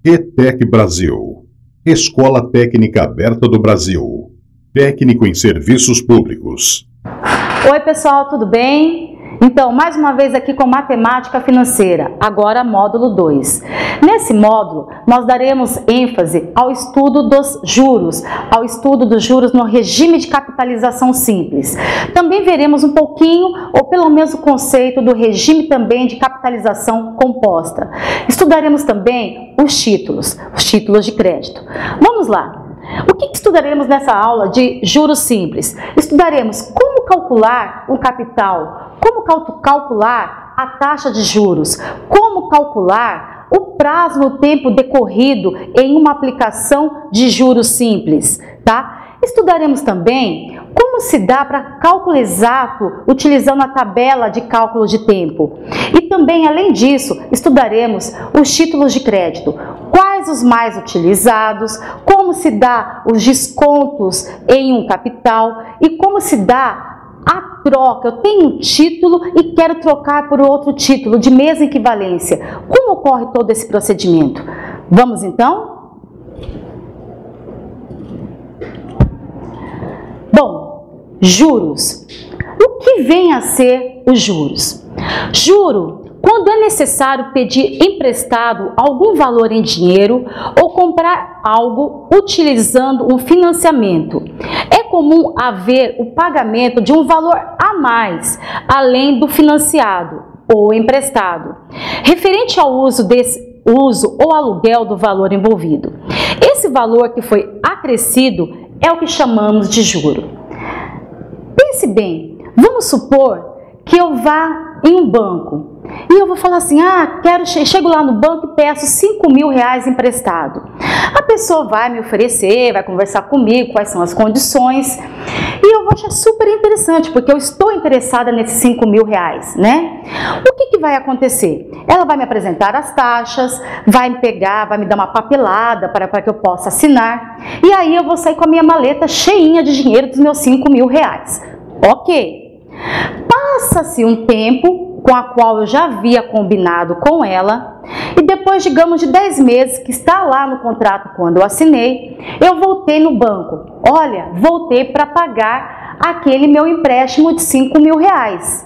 ETEC Brasil, Escola Técnica Aberta do Brasil, técnico em serviços públicos. Oi pessoal, tudo bem? Então, mais uma vez aqui com Matemática Financeira, agora módulo 2. Nesse módulo, nós daremos ênfase ao estudo dos juros, no regime de capitalização simples. Também veremos um pouquinho, ou pelo menos o conceito do regime também de capitalização composta. Estudaremos também os títulos de crédito. Vamos lá! O que estudaremos nessa aula de juros simples? Estudaremos como calcular o capital, como calcular a taxa de juros, como calcular o prazo no tempo decorrido em uma aplicação de juros simples, tá? Estudaremos também como se dá para cálculo exato utilizando a tabela de cálculo de tempo. E também, além disso, estudaremos os títulos de crédito, quais os mais utilizados, como se dá os descontos em um capital e como se dá a troca. Eu tenho um título e quero trocar por outro título de mesma equivalência. Como ocorre todo esse procedimento? Vamos então? Bom, juros. O que vem a ser os juros? Juro, quando é necessário pedir emprestado algum valor em dinheiro ou comprar algo utilizando um financiamento. É comum haver o pagamento de um valor a mais, além do financiado ou emprestado, referente ao uso ou aluguel do valor envolvido. Esse valor que foi acrescido é o que chamamos de juro. Pense bem, vamos supor que eu vá em um banco e eu vou falar assim, chego lá no banco e peço R$5.000 emprestado. A pessoa vai me oferecer, vai conversar comigo, quais são as condições, e eu vou achar super interessante, porque eu estou interessada nesses R$5.000, né? O que vai acontecer? Ela vai me apresentar as taxas, vai me dar uma papelada para que eu possa assinar, e aí eu vou sair com a minha maleta cheinha de dinheiro dos meus R$5.000. Ok. Passa-se um tempo com a qual eu já havia combinado com ela e depois, digamos, de 10 meses que está lá no contrato quando eu assinei, eu voltei no banco. Olha, voltei para pagar aquele meu empréstimo de R$5.000.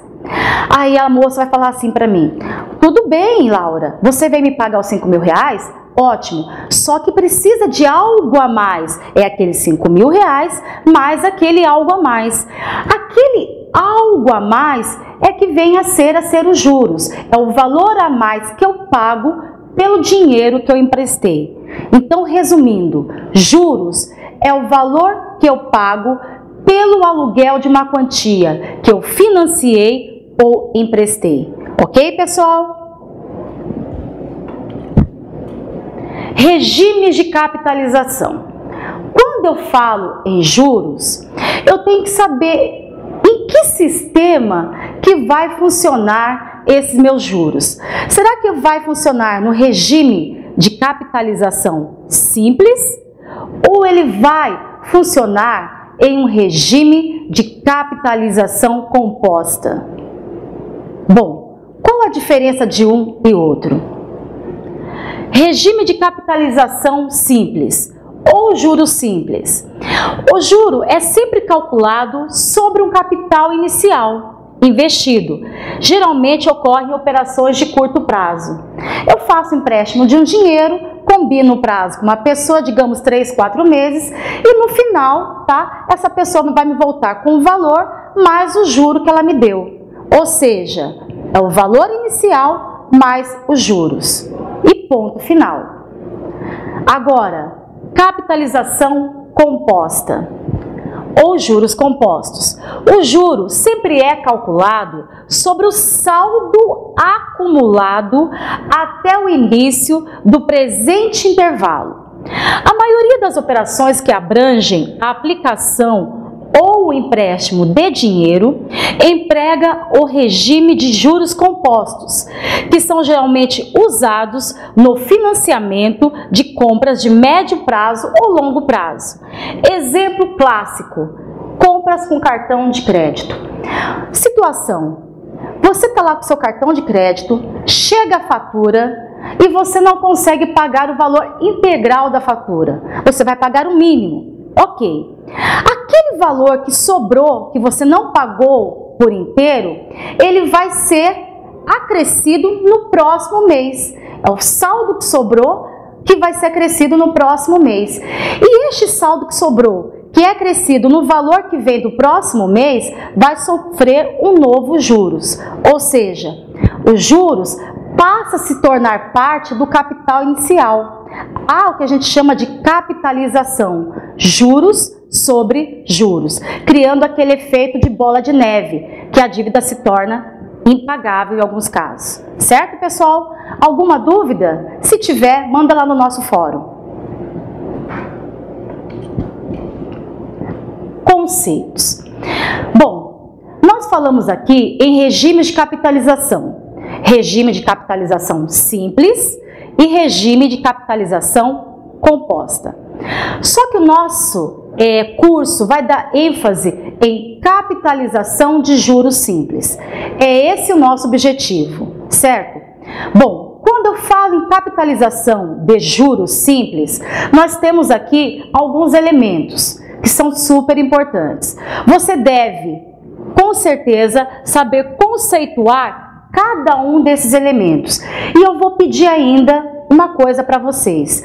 Aí a moça vai falar assim para mim, tudo bem, Laura, você vem me pagar os R$5.000? Ótimo, só que precisa de algo a mais, é aqueles R$5.000 mais aquele algo a mais. Aquele algo a mais é que vem a ser os juros, é o valor a mais que eu pago pelo dinheiro que eu emprestei. Então, resumindo, juros é o valor que eu pago pelo aluguel de uma quantia que eu financiei ou emprestei. Ok, pessoal? Regimes de capitalização. Quando eu falo em juros, eu tenho que saber em que sistema que vai funcionar esses meus juros. Será que vai funcionar no regime de capitalização simples ou ele vai funcionar em um regime de capitalização composta? Bom, qual a diferença de um e outro? Regime de capitalização simples ou juro simples. O juro é sempre calculado sobre um capital inicial investido. Geralmente ocorre em operações de curto prazo. Eu faço empréstimo de um dinheiro, combino o prazo com uma pessoa, digamos 3, 4 meses, e no final, tá, essa pessoa vai me voltar com o valor mais o juro que ela me deu. Ou seja, é o valor inicial mais os juros. E ponto final. Agora, capitalização composta ou juros compostos. O juro sempre é calculado sobre o saldo acumulado até o início do presente intervalo. A maioria das operações que abrangem a aplicação ou o empréstimo de dinheiro emprega o regime de juros compostos, que são geralmente usados no financiamento de compras de médio prazo ou longo prazo. Exemplo clássico: compras com cartão de crédito. Situação: você está lá com seu cartão de crédito, chega a fatura, e você não consegue pagar o valor integral da fatura. Você vai pagar o mínimo. Ok. Aquele valor que sobrou, que você não pagou por inteiro, ele vai ser acrescido no próximo mês. É o saldo que sobrou que vai ser acrescido no próximo mês. E este saldo que sobrou, que é acrescido no valor que vem do próximo mês, vai sofrer um novo juros. Ou seja, os juros passa a se tornar parte do capital inicial. Há o que a gente chama de capitalização, juros sobre juros, criando aquele efeito de bola de neve, que a dívida se torna impagável em alguns casos. Certo, pessoal? Alguma dúvida? Se tiver, manda lá no nosso fórum. Conceitos. Bom, nós falamos aqui em regimes de capitalização. Regime de capitalização simples e regime de capitalização composta. Só que o nosso curso vai dar ênfase em capitalização de juros simples. É esse o nosso objetivo, certo? Bom, quando eu falo em capitalização de juros simples, nós temos aqui alguns elementos que são super importantes. Você deve, com certeza, saber conceituar cada um desses elementos. E eu vou pedir ainda uma coisa para vocês.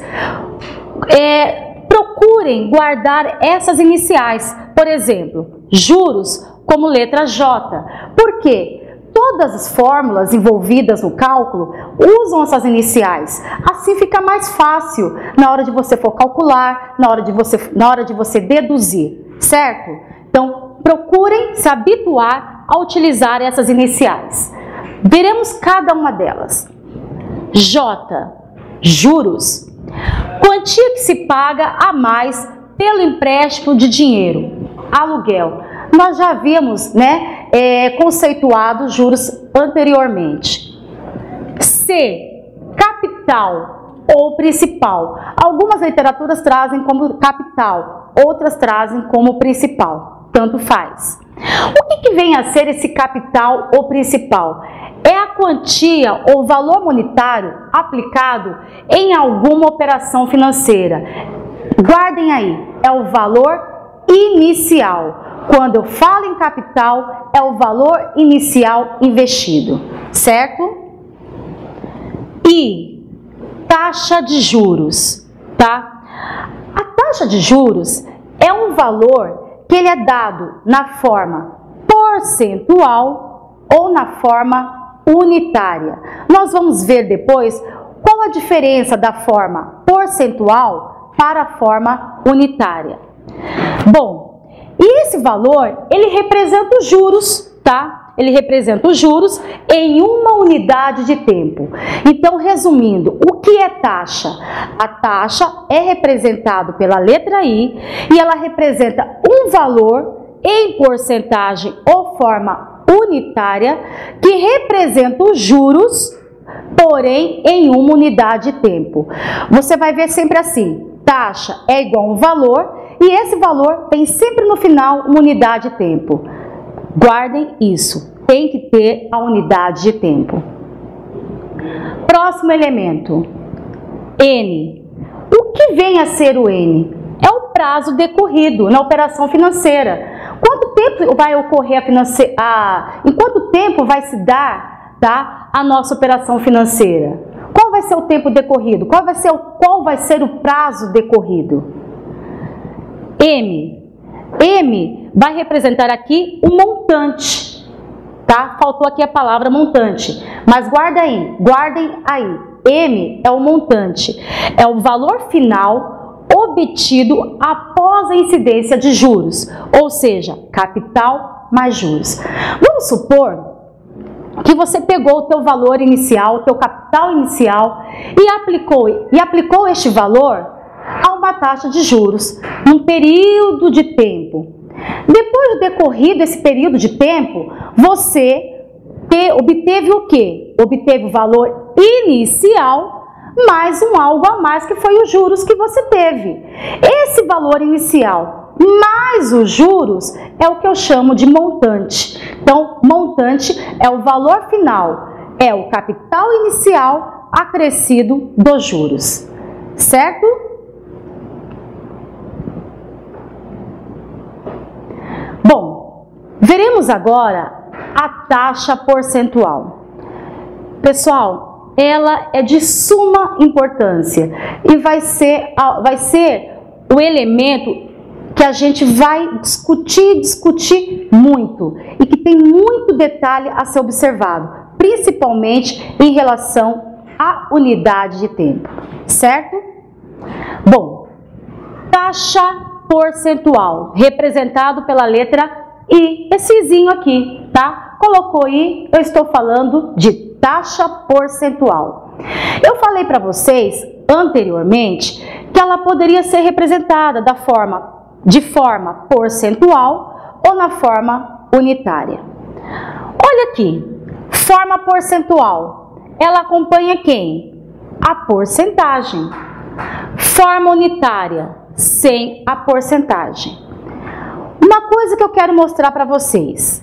Procurem guardar essas iniciais. Por exemplo, juros como letra J. Por quê? Todas as fórmulas envolvidas no cálculo usam essas iniciais. Assim fica mais fácil na hora de você for calcular, na hora de você deduzir, certo? Então, procurem se habituar a utilizar essas iniciais. Veremos cada uma delas. J, juros. Quantia que se paga a mais pelo empréstimo de dinheiro, aluguel. Nós já havíamos, conceituado juros anteriormente. C, capital ou principal. Algumas literaturas trazem como capital, outras trazem como principal. Tanto faz. O que vem a ser esse capital ou principal? É a quantia ou valor monetário aplicado em alguma operação financeira. Guardem aí, é o valor inicial. Quando eu falo em capital, é o valor inicial investido, certo? E taxa de juros, tá? A taxa de juros é um valor que ele é dado na forma percentual ou na forma unitária. Nós vamos ver depois qual a diferença da forma percentual para a forma unitária. Bom, e esse valor, ele representa os juros, tá? Ele representa os juros em uma unidade de tempo. Então, resumindo, o que é taxa? A taxa é representada pela letra I e ela representa um valor em porcentagem ou forma unitária que representa os juros, porém em uma unidade de tempo. Você vai ver sempre assim, taxa é igual a um valor e esse valor tem sempre no final uma unidade de tempo. Guardem isso, tem que ter a unidade de tempo. Próximo elemento, N. O que vem a ser o N? É o prazo decorrido na operação financeira. Quanto tempo vai ocorrer em quanto tempo vai se dar, tá, a nossa operação financeira? Qual vai ser o tempo decorrido? Qual vai ser o prazo decorrido? M. M vai representar aqui o montante, tá? Faltou aqui a palavra montante, mas guardem aí. M é o montante, é o valor final obtido após a incidência de juros, ou seja, capital mais juros. Vamos supor que você pegou o teu valor inicial, o teu capital inicial e aplicou este valor a uma taxa de juros num período de tempo. Depois de decorrido esse período de tempo, você obteve o quê? Obteve o valor inicial mais um algo a mais que foi os juros que você teve. Esse valor inicial mais os juros é o que eu chamo de montante. Então, montante é o valor final, é o capital inicial acrescido dos juros, certo? Bom, veremos agora a taxa percentual. Pessoal, ela é de suma importância e vai ser o elemento que a gente vai discutir muito e que tem muito detalhe a ser observado, principalmente em relação à unidade de tempo, certo? Bom, taxa percentual, representado pela letra I, esse izinho aqui, tá? Colocou I, eu estou falando de taxa percentual. Eu falei para vocês anteriormente que ela poderia ser representada de forma percentual ou na forma unitária. Olha aqui, forma percentual, ela acompanha quem? A porcentagem. Forma unitária, sem a porcentagem. Uma coisa que eu quero mostrar para vocês.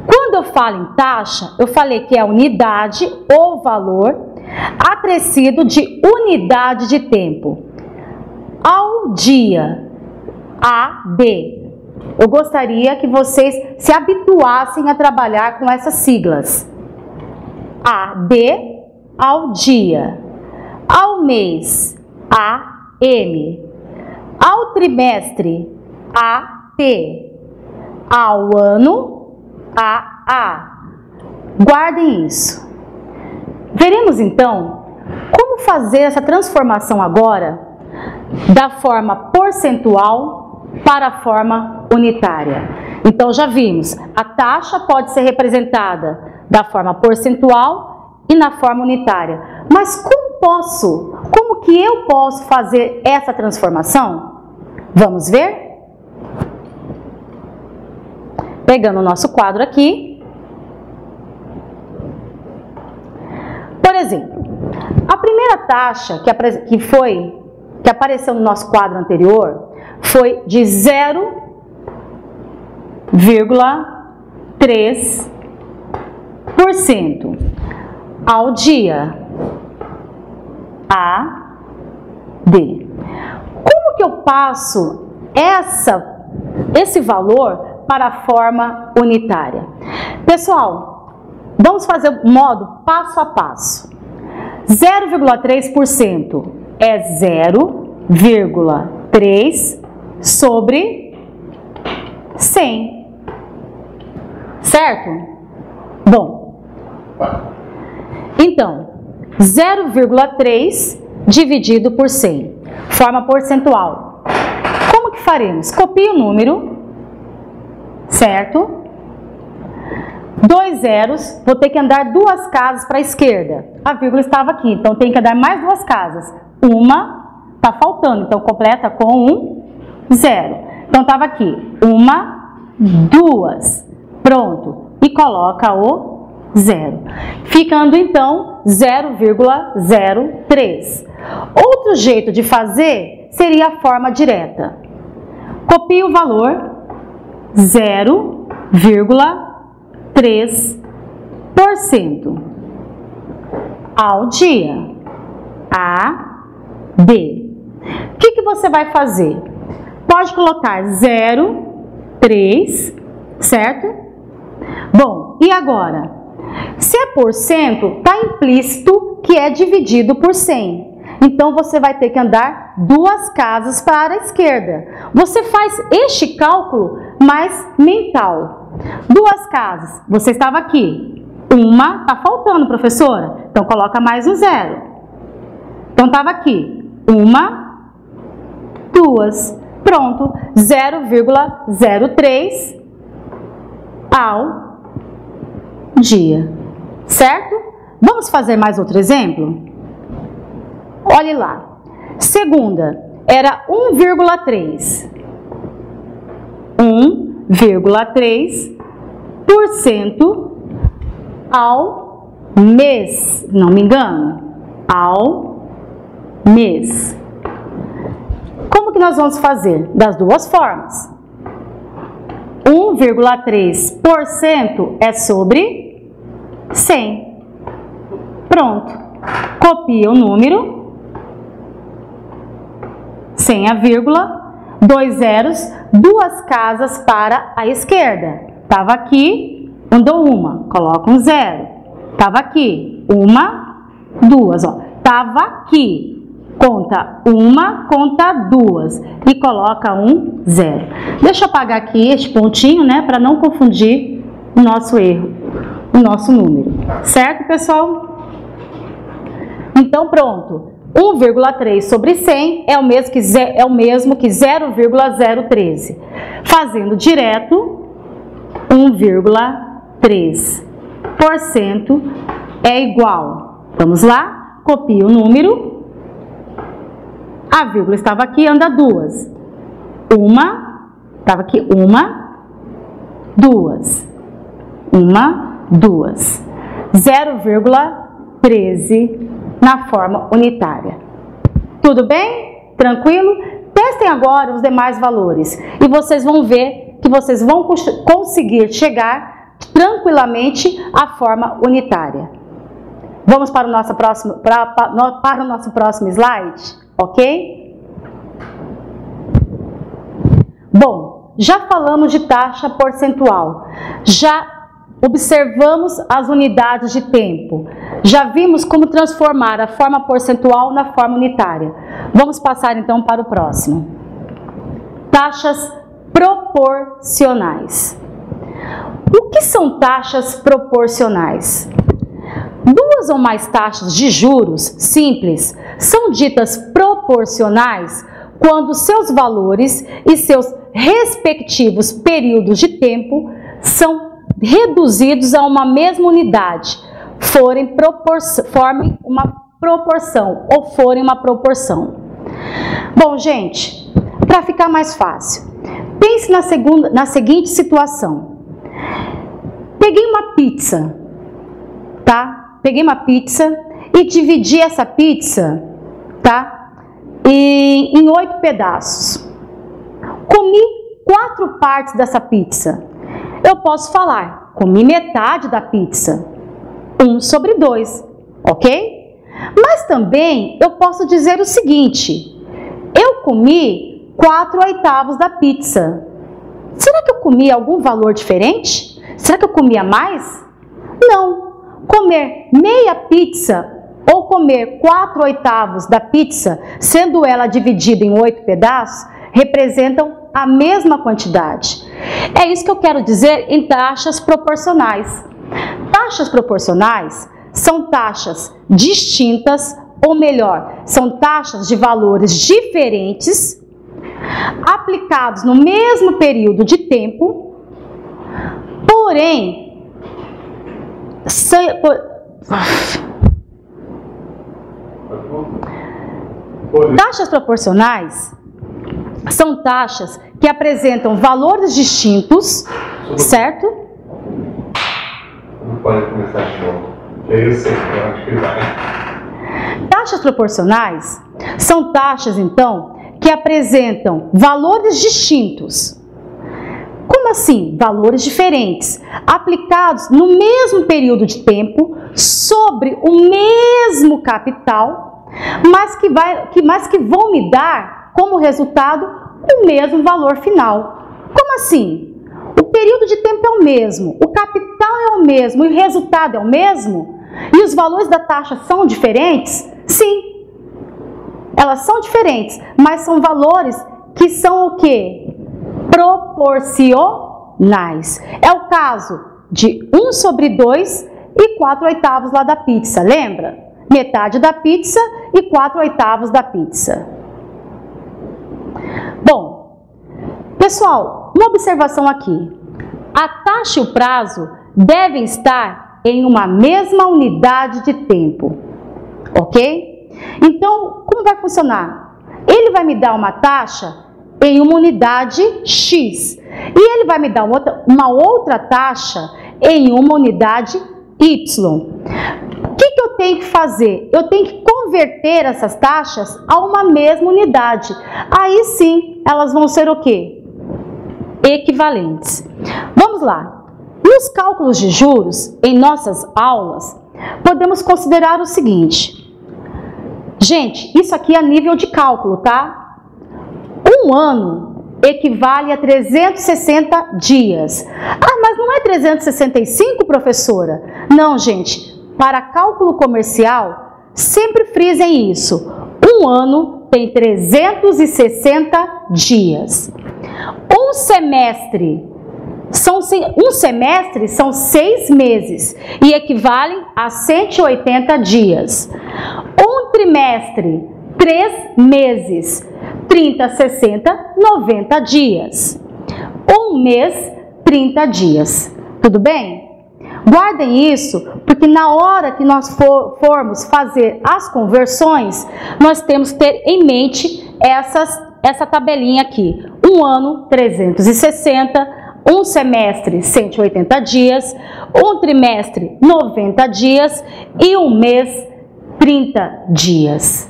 Quando eu falo em taxa, eu falei que é a unidade ou valor acrescido de unidade de tempo. Ao dia, AD. Eu gostaria que vocês se habituassem a trabalhar com essas siglas. AD, ao dia. Ao mês, AM. Ao trimestre, AT. Ao ano, AA. Guardem isso. Veremos então como fazer essa transformação agora da forma percentual para a forma unitária. Então já vimos, a taxa pode ser representada da forma percentual e na forma unitária. Mas como que eu posso fazer essa transformação? Vamos ver? Pegando o nosso quadro aqui. Por exemplo, a primeira taxa que apareceu no nosso quadro anterior foi de 0,3% ao dia, AD. Como que eu passo esse valor para a forma unitária? Pessoal, vamos fazer o modo passo a passo. 0,3% é 0,3 sobre 100, certo? Bom, então, 0,3 dividido por 100, forma percentual. Como que faremos? Copie o número, certo? 2 zeros, vou ter que andar 2 casas para a esquerda. A vírgula estava aqui, então tem que andar mais 2 casas. Uma está faltando, então completa com 1 0. Então estava aqui, 1, 2, pronto. E coloca o 0. Ficando então 0,03. Outro jeito de fazer seria a forma direta. Copie o valor 0,3% ao dia, AD. O que você vai fazer? Pode colocar 0,3, certo? Bom, e agora? Se é porcento, está implícito que é dividido por 100. Então, você vai ter que andar 2 casas para a esquerda. Você faz este cálculo mais mental. 2 casas, você estava aqui. Uma, está faltando, professora. Então, coloca mais um 0. Então, estava aqui. 1, 2, pronto. 0,03 ao dia. Certo? Vamos fazer mais outro exemplo? Olhe lá. Segunda era 1,3. 1,3% ao mês. Não me engano. Ao mês. Como que nós vamos fazer? Das duas formas. 1,3% é sobre 100. Pronto. copia o número, sem a vírgula, 2 zeros, 2 casas para a esquerda. Estava aqui, andou uma, coloca um 0. Estava aqui, 1, 2, ó. Estava aqui, conta 1, conta 2 e coloca um 0. Deixa eu apagar aqui este pontinho, né, para não confundir o nosso erro, o nosso número. Certo, pessoal? Então, pronto. 1,3 sobre 100 é o mesmo que 0,013. Fazendo direto, 1,3% é igual. Vamos lá? Copia o número. A vírgula estava aqui, anda 2. Estava aqui 1, 2. 2. 0,13 na forma unitária. Tudo bem? Tranquilo? Testem agora os demais valores e vocês vão ver que vocês vão conseguir chegar tranquilamente à forma unitária. Vamos para o nosso próximo slide, ok? Bom, já falamos de taxa percentual, já observamos as unidades de tempo, já vimos como transformar a forma percentual na forma unitária. Vamos passar então para o próximo. Taxas proporcionais. O que são taxas proporcionais? 2 ou mais taxas de juros simples são ditas proporcionais quando seus valores e seus respectivos períodos de tempo são reduzidos a uma mesma unidade, formem uma proporção ou forem uma proporção. Bom, gente, para ficar mais fácil, pense na seguinte situação. Peguei uma pizza, tá? Peguei uma pizza e dividi essa pizza, tá? Em 8 pedaços. Comi 4 partes dessa pizza. Eu posso falar, comi metade da pizza, 1 sobre 2, ok? Mas também eu posso dizer o seguinte, eu comi 4/8 da pizza. Será que eu comi algum valor diferente? Será que eu comia mais? Não. Comer meia pizza ou comer 4/8 da pizza, sendo ela dividida em 8 pedaços, representam a mesma quantidade. É isso que eu quero dizer em taxas proporcionais. Taxas proporcionais são taxas distintas, ou melhor, são taxas de valores diferentes, aplicados no mesmo período de tempo, porém, taxas proporcionais são taxas que apresentam valores distintos, certo? Não pode começar de novo. Eu sei, eu acho que vai. Taxas proporcionais são taxas, então, que apresentam valores distintos. Como assim? Valores diferentes, aplicados no mesmo período de tempo, sobre o mesmo capital, mas que vão me dar como resultado o mesmo valor final. Como assim? O período de tempo é o mesmo, o capital é o mesmo e o resultado é o mesmo? E os valores da taxa são diferentes? Sim, elas são diferentes, mas são valores que são o quê? Proporcionais. É o caso de 1 sobre 2 e 4/8 lá da pizza, lembra? Metade da pizza e 4/8 da pizza. Bom, pessoal, uma observação aqui. A taxa e o prazo devem estar em uma mesma unidade de tempo, ok? Então, como vai funcionar? Ele vai me dar uma taxa em uma unidade X e ele vai me dar uma outra taxa em uma unidade Y. O que eu tenho que fazer? Eu tenho que converter essas taxas a uma mesma unidade. Aí sim, elas vão ser o quê? Equivalentes. Vamos lá. Nos cálculos de juros, em nossas aulas, podemos considerar o seguinte. Gente, isso aqui é a nível de cálculo, tá? Um ano equivale a 360 dias. Ah, mas não é 365, professora? Não, gente. Para cálculo comercial, sempre frisem isso. Um ano tem 360 dias. Um semestre são 6 meses e equivalem a 180 dias. Um trimestre, 3 meses, 30, 60, 90 dias. Um mês, 30 dias. Tudo bem? Guardem isso, porque na hora que nós formos fazer as conversões, nós temos que ter em mente essa tabelinha aqui. Um ano, 360, um semestre, 180 dias, um trimestre, 90 dias e um mês, 30 dias.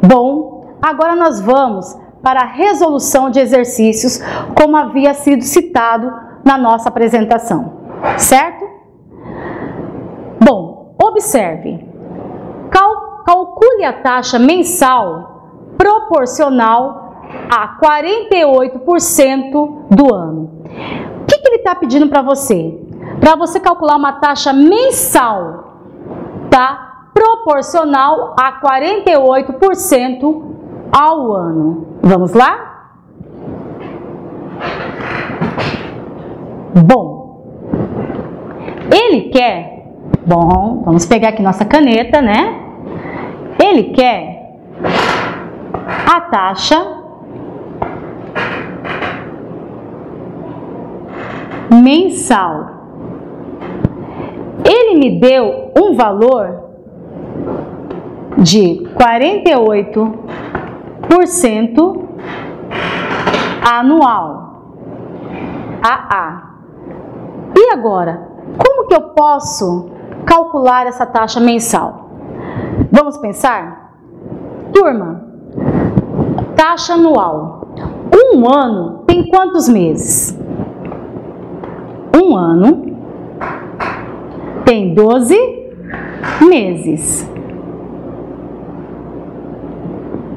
Bom, agora nós vamos para a resolução de exercícios, como havia sido citado na nossa apresentação, certo? Bom, observe. Calcule a taxa mensal proporcional a 48% do ano. O que ele está pedindo para você? Para você calcular uma taxa mensal, tá? Proporcional a 48% ao ano. Vamos lá? Bom, ele quer, bom, vamos pegar aqui nossa caneta, né? Ele quer a taxa mensal. Ele me deu um valor de 48% anual. AA. E agora, como que eu posso calcular essa taxa mensal? Vamos pensar? Turma, taxa anual. Um ano tem quantos meses? Um ano tem 12 meses.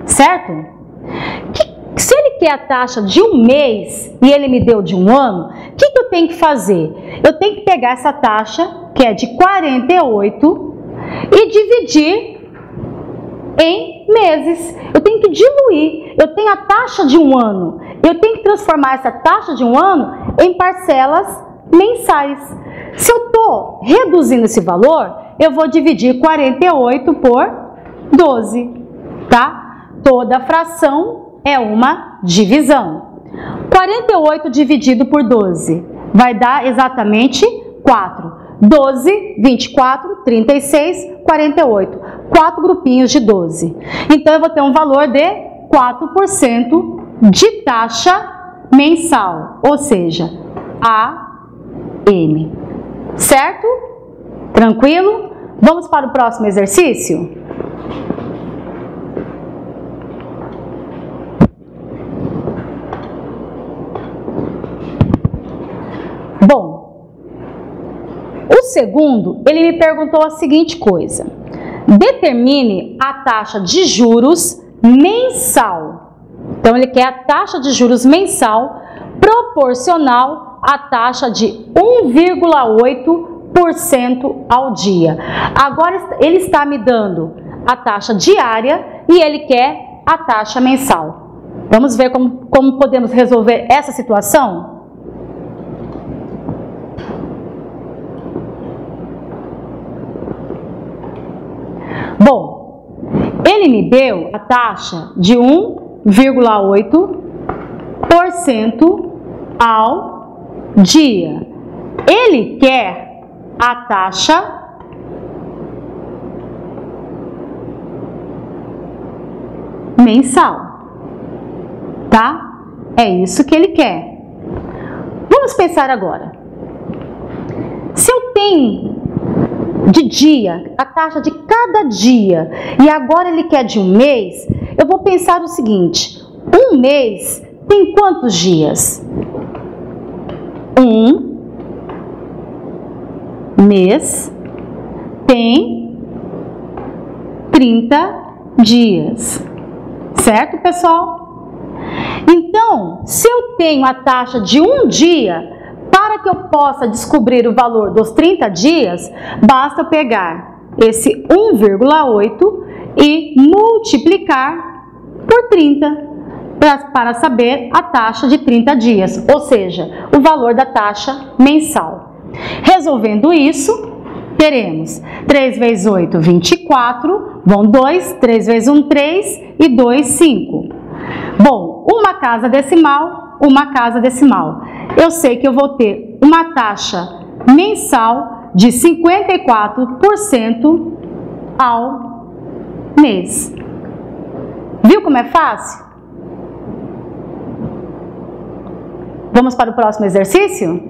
Certo? Se ele quer a taxa de um mês e ele me deu de um ano, o que eu tenho que fazer? Eu tenho que pegar essa taxa, que é de 48, e dividir em meses. Eu tenho que diluir. Eu tenho a taxa de um ano. Eu tenho que transformar essa taxa de um ano em parcelas mensais. Se eu estou reduzindo esse valor, eu vou dividir 48 por 12, tá? Toda fração é uma divisão. 48 dividido por 12 vai dar exatamente 4. 12, 24, 36, 48. 4 grupinhos de 12. Então, eu vou ter um valor de 4% de taxa mensal, ou seja, AM. Certo? Tranquilo? Vamos para o próximo exercício? Bom, o segundo, ele me perguntou a seguinte coisa. Determine a taxa de juros mensal. Então, ele quer a taxa de juros mensal proporcional à taxa de 1,8% ao dia. Agora, ele está me dando a taxa diária e ele quer a taxa mensal. Vamos ver como podemos resolver essa situação? Bom, ele me deu a taxa de 1,8% ao dia. Ele quer a taxa mensal, tá? É isso que ele quer. Vamos pensar agora. Se eu tenho de dia, a taxa de cada dia, e agora ele quer de um mês, eu vou pensar o seguinte: um mês tem quantos dias? Um mês tem 30 dias. Certo, pessoal? Então, se eu tenho a taxa de um dia, para que eu possa descobrir o valor dos 30 dias, basta eu pegar esse 1,8 e multiplicar por 30 para saber a taxa de 30 dias, ou seja, o valor da taxa mensal. Resolvendo isso, teremos 3 vezes 8, 24, vão 2, 3 vezes 1, 3 e 2, 5. Bom, uma casa decimal, uma casa decimal. Eu sei que eu vou ter uma taxa mensal de 54% ao mês. Viu como é fácil? Vamos para o próximo exercício?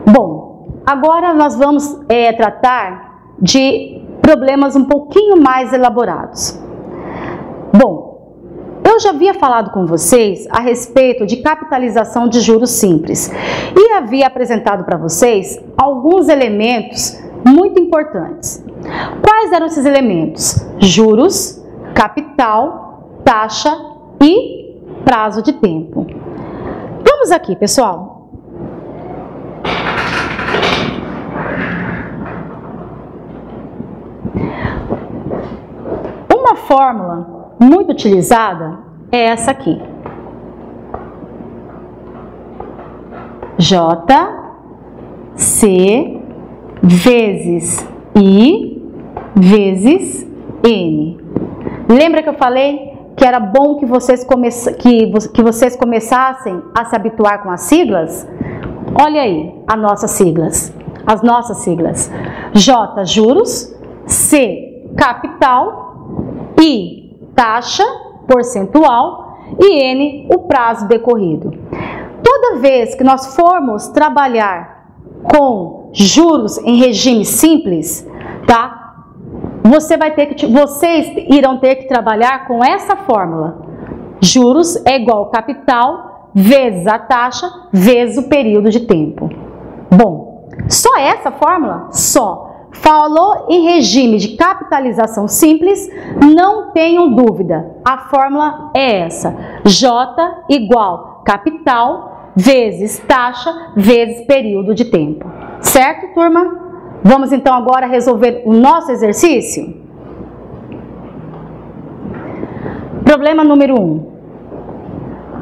Bom, agora nós vamos tratar de problemas um pouquinho mais elaborados. Bom, eu já havia falado com vocês a respeito de capitalização de juros simples e havia apresentado para vocês alguns elementos muito importantes. Quais eram esses elementos? Juros, capital, taxa e prazo de tempo. Vamos aqui, pessoal. Uma fórmula muito utilizada é essa aqui. J, C, vezes I, vezes N. Lembra que eu falei que era bom que vocês começassem a se habituar com as siglas? Olha aí as nossas siglas. J, juros, C, capital, I, taxa percentual e N, o prazo decorrido. Toda vez que nós formos trabalhar com juros em regime simples, tá? Vocês irão ter que trabalhar com essa fórmula. Juros é igual capital vezes a taxa vezes o período de tempo. Bom, só essa fórmula? Só. Falou em regime de capitalização simples, não tenham dúvida, a fórmula é essa. J igual capital vezes taxa vezes período de tempo. Certo, turma? Vamos então agora resolver o nosso exercício? Problema número 1.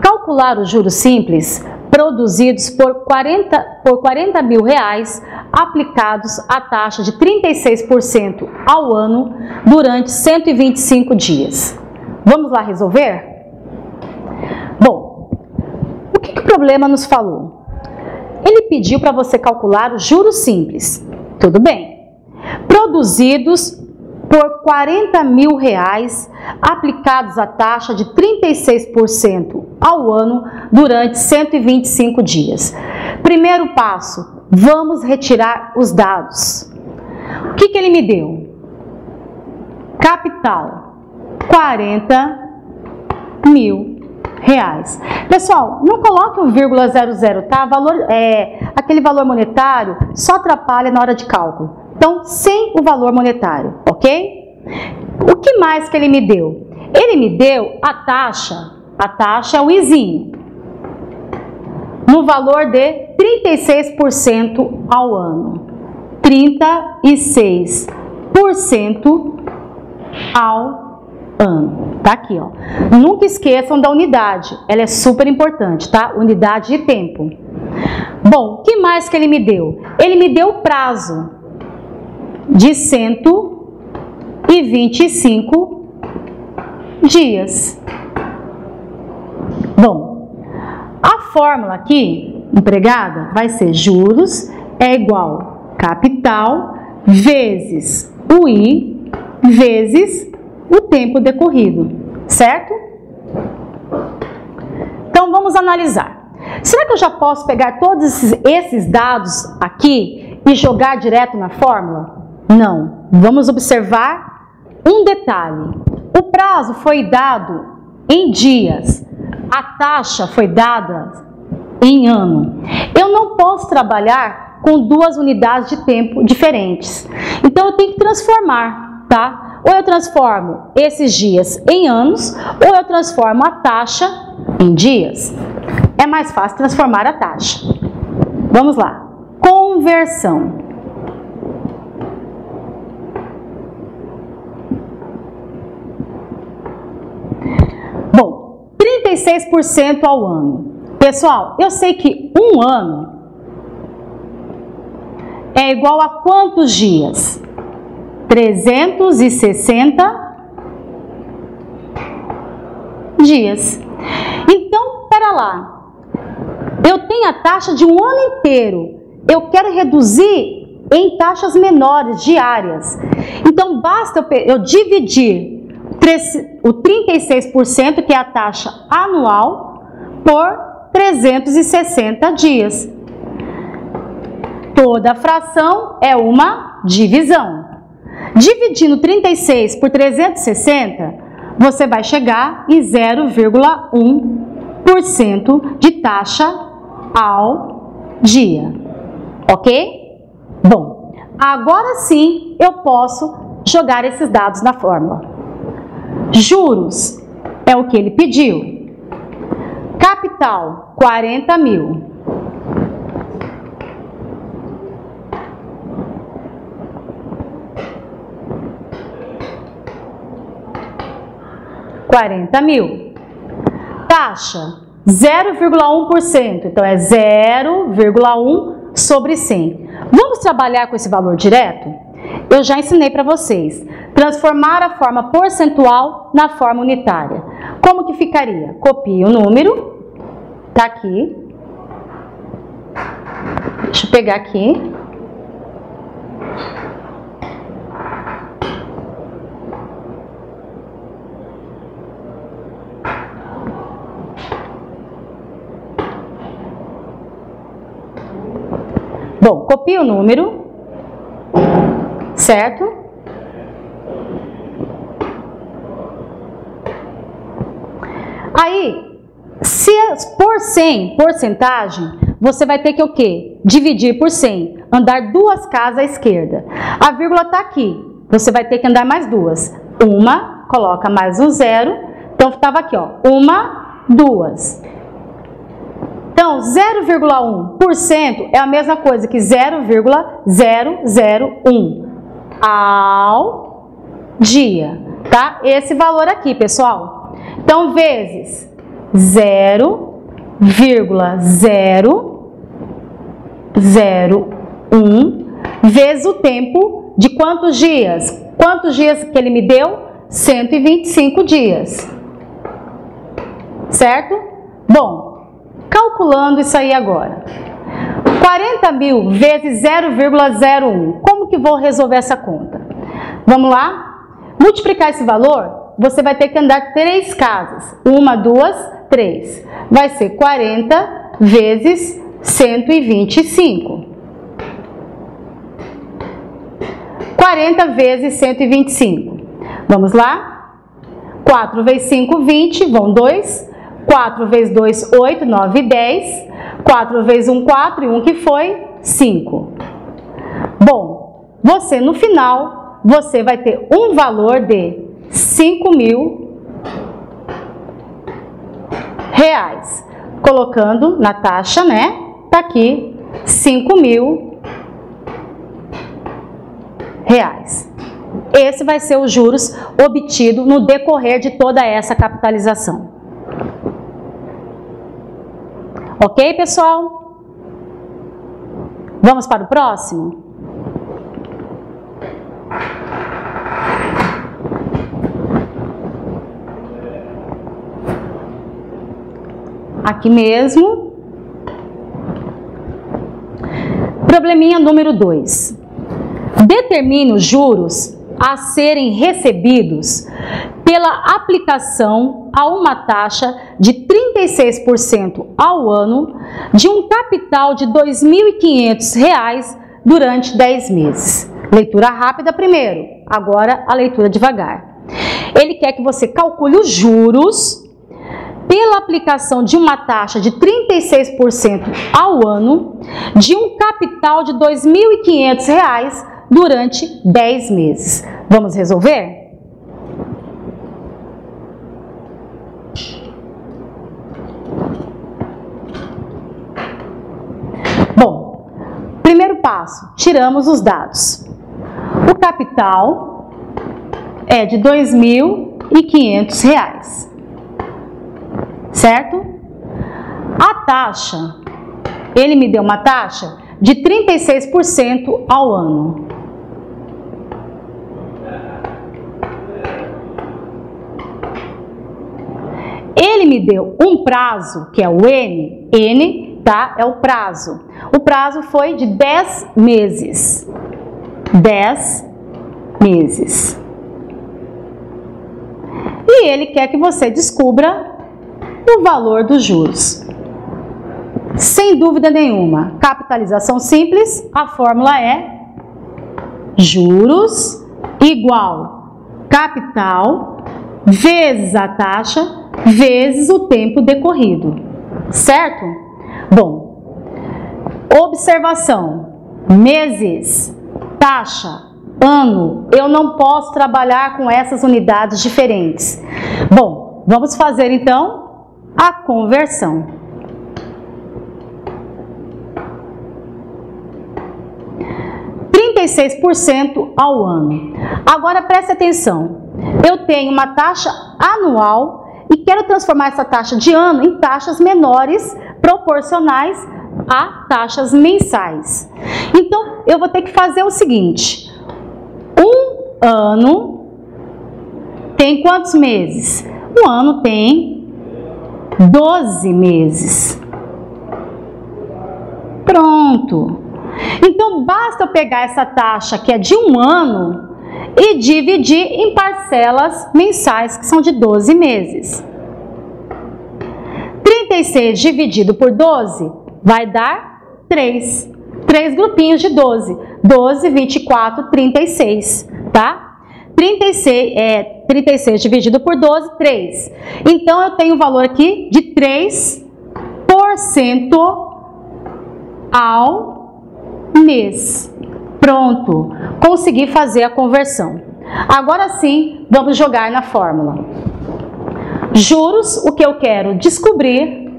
Calcular os juros simples produzidos por 40 mil reais aplicados à taxa de 36% ao ano durante 125 dias. Vamos lá resolver? Bom, o que o problema nos falou? Ele pediu para você calcular os juros simples. Tudo bem. Produzidos por 40 mil reais aplicados à taxa de 36% ao ano durante 125 dias. Primeiro passo, vamos retirar os dados. O que ele me deu? Capital, 40 mil reais. Pessoal, não coloque o 0,00, tá? Aquele valor monetário só atrapalha na hora de cálculo. Então, sem o valor monetário, ok? O que mais que ele me deu? Ele me deu a taxa é o izinho, no valor de 36% ao ano. 36% ao ano. Tá aqui, ó. Nunca esqueçam da unidade, ela é super importante, tá? Unidade de tempo. Bom, o que mais que ele me deu? Ele me deu o prazo de 125 dias. Bom, a fórmula aqui empregada vai ser juros é igual capital vezes o I vezes o tempo decorrido, certo? Então vamos analisar. Será que eu já posso pegar todos esses dados aqui e jogar direto na fórmula? Não. Vamos observar um detalhe. O prazo foi dado em dias. a taxa foi dada em ano. Eu não posso trabalhar com duas unidades de tempo diferentes. Então, eu tenho que transformar, tá? Ou eu transformo esses dias em anos, ou eu transformo a taxa em dias. É mais fácil transformar a taxa. Vamos lá. Conversão. Bom, 36% ao ano. Pessoal, eu sei que um ano é igual a quantos dias? 360 dias. Então, espera lá. Eu tenho a taxa de um ano inteiro. Eu quero reduzir em taxas menores, diárias. Então, basta eu dividir o 36%, que é a taxa anual, por 360 dias. Toda fração é uma divisão. Dividindo 36 por 360, você vai chegar em 0,1% de taxa ao dia. Ok? Bom, agora sim eu posso jogar esses dados na fórmula. Juros é o que ele pediu. Capital, 40 mil. Taxa, 0,1%. Então, é 0,1 sobre 100. Vamos trabalhar com esse valor direto? Eu já ensinei para vocês. Transformar a forma percentual na forma unitária. Como que ficaria? Copie o número. Tá aqui. Deixa eu pegar aqui. Bom, copie o número, certo? Aí, se por 100, porcentagem, você vai ter que o quê? Dividir por 100, andar duas casas à esquerda. A vírgula está aqui, você vai ter que andar mais duas. Uma, coloca mais um zero, então estava aqui, ó, uma, duas. Então, 0,1% é a mesma coisa que 0,001 ao dia, tá? Esse valor aqui, pessoal. Então, vezes 0,001 vezes o tempo de quantos dias? Quantos dias que ele me deu? 125 dias. Certo? Bom, calculando isso aí agora. 40 mil vezes 0,01. Como que vou resolver essa conta? Vamos lá? Multiplicar esse valor, você vai ter que andar 3 casas. 1, 2, 3. Vai ser 40 vezes 125. 40 vezes 125. Vamos lá? 4 vezes 5, 20. Vão 2. 4 vezes 2, 8, 9, 10. 4 vezes 1, 4. E 1 que foi? 5. Bom, você no final, você vai ter um valor de R$5.000. Colocando na taxa, né? Tá aqui, R$5.000. Esse vai ser os juros obtidos no decorrer de toda essa capitalização. Ok, pessoal? Vamos para o próximo? Aqui mesmo. Probleminha número 2. Determine os juros a serem recebidos pela aplicação a uma taxa de 36% ao ano de um capital de R$ 2.500 durante 10 meses. Leitura rápida primeiro, agora a leitura devagar. Ele quer que você calcule os juros pela aplicação de uma taxa de 36% ao ano de um capital de R$ 2.500 durante 10 meses. Vamos resolver? Bom, primeiro passo, tiramos os dados. O capital é de R$ 2.500, certo? A taxa, ele me deu uma taxa de 36% ao ano. Ele me deu um prazo, que é o N, tá? É o prazo. O prazo foi de 10 meses. 10 meses. E ele quer que você descubra o valor dos juros. Sem dúvida nenhuma, capitalização simples, a fórmula é juros igual capital vezes a taxa vezes o tempo decorrido, certo? Bom, observação, meses, taxa, ano, eu não posso trabalhar com essas unidades diferentes. Bom, vamos fazer então a conversão. R$ 36% ao ano. Agora preste atenção, eu tenho uma taxa anual e quero transformar essa taxa de ano em taxas menores proporcionais a taxas mensais. Então, eu vou ter que fazer o seguinte, um ano tem quantos meses? Um ano tem 12 meses. Pronto. Então, basta eu pegar essa taxa que é de um ano e dividir em parcelas mensais, que são de 12 meses. 36 dividido por 12 vai dar 3. 3 grupinhos de 12. 12, 24, 36, tá? 36 dividido por 12, 3. Então, eu tenho o valor aqui de 3% ao mês. Pronto, consegui fazer a conversão. Agora sim, vamos jogar na fórmula. Juros, o que eu quero descobrir.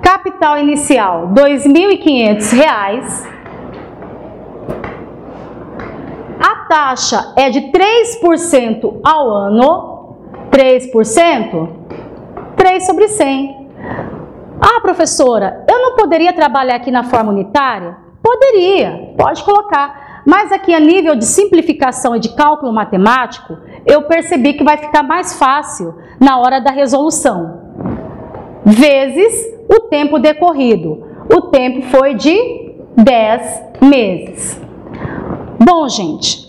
Capital inicial, R$ 2.500. A taxa é de 3% ao ano. 3%? 3 sobre 100. Ah, professora, eu não poderia trabalhar aqui na forma unitária? Poderia, pode colocar, mas aqui a nível de simplificação e de cálculo matemático, eu percebi que vai ficar mais fácil na hora da resolução. Vezes o tempo decorrido. O tempo foi de 10 meses. Bom, gente,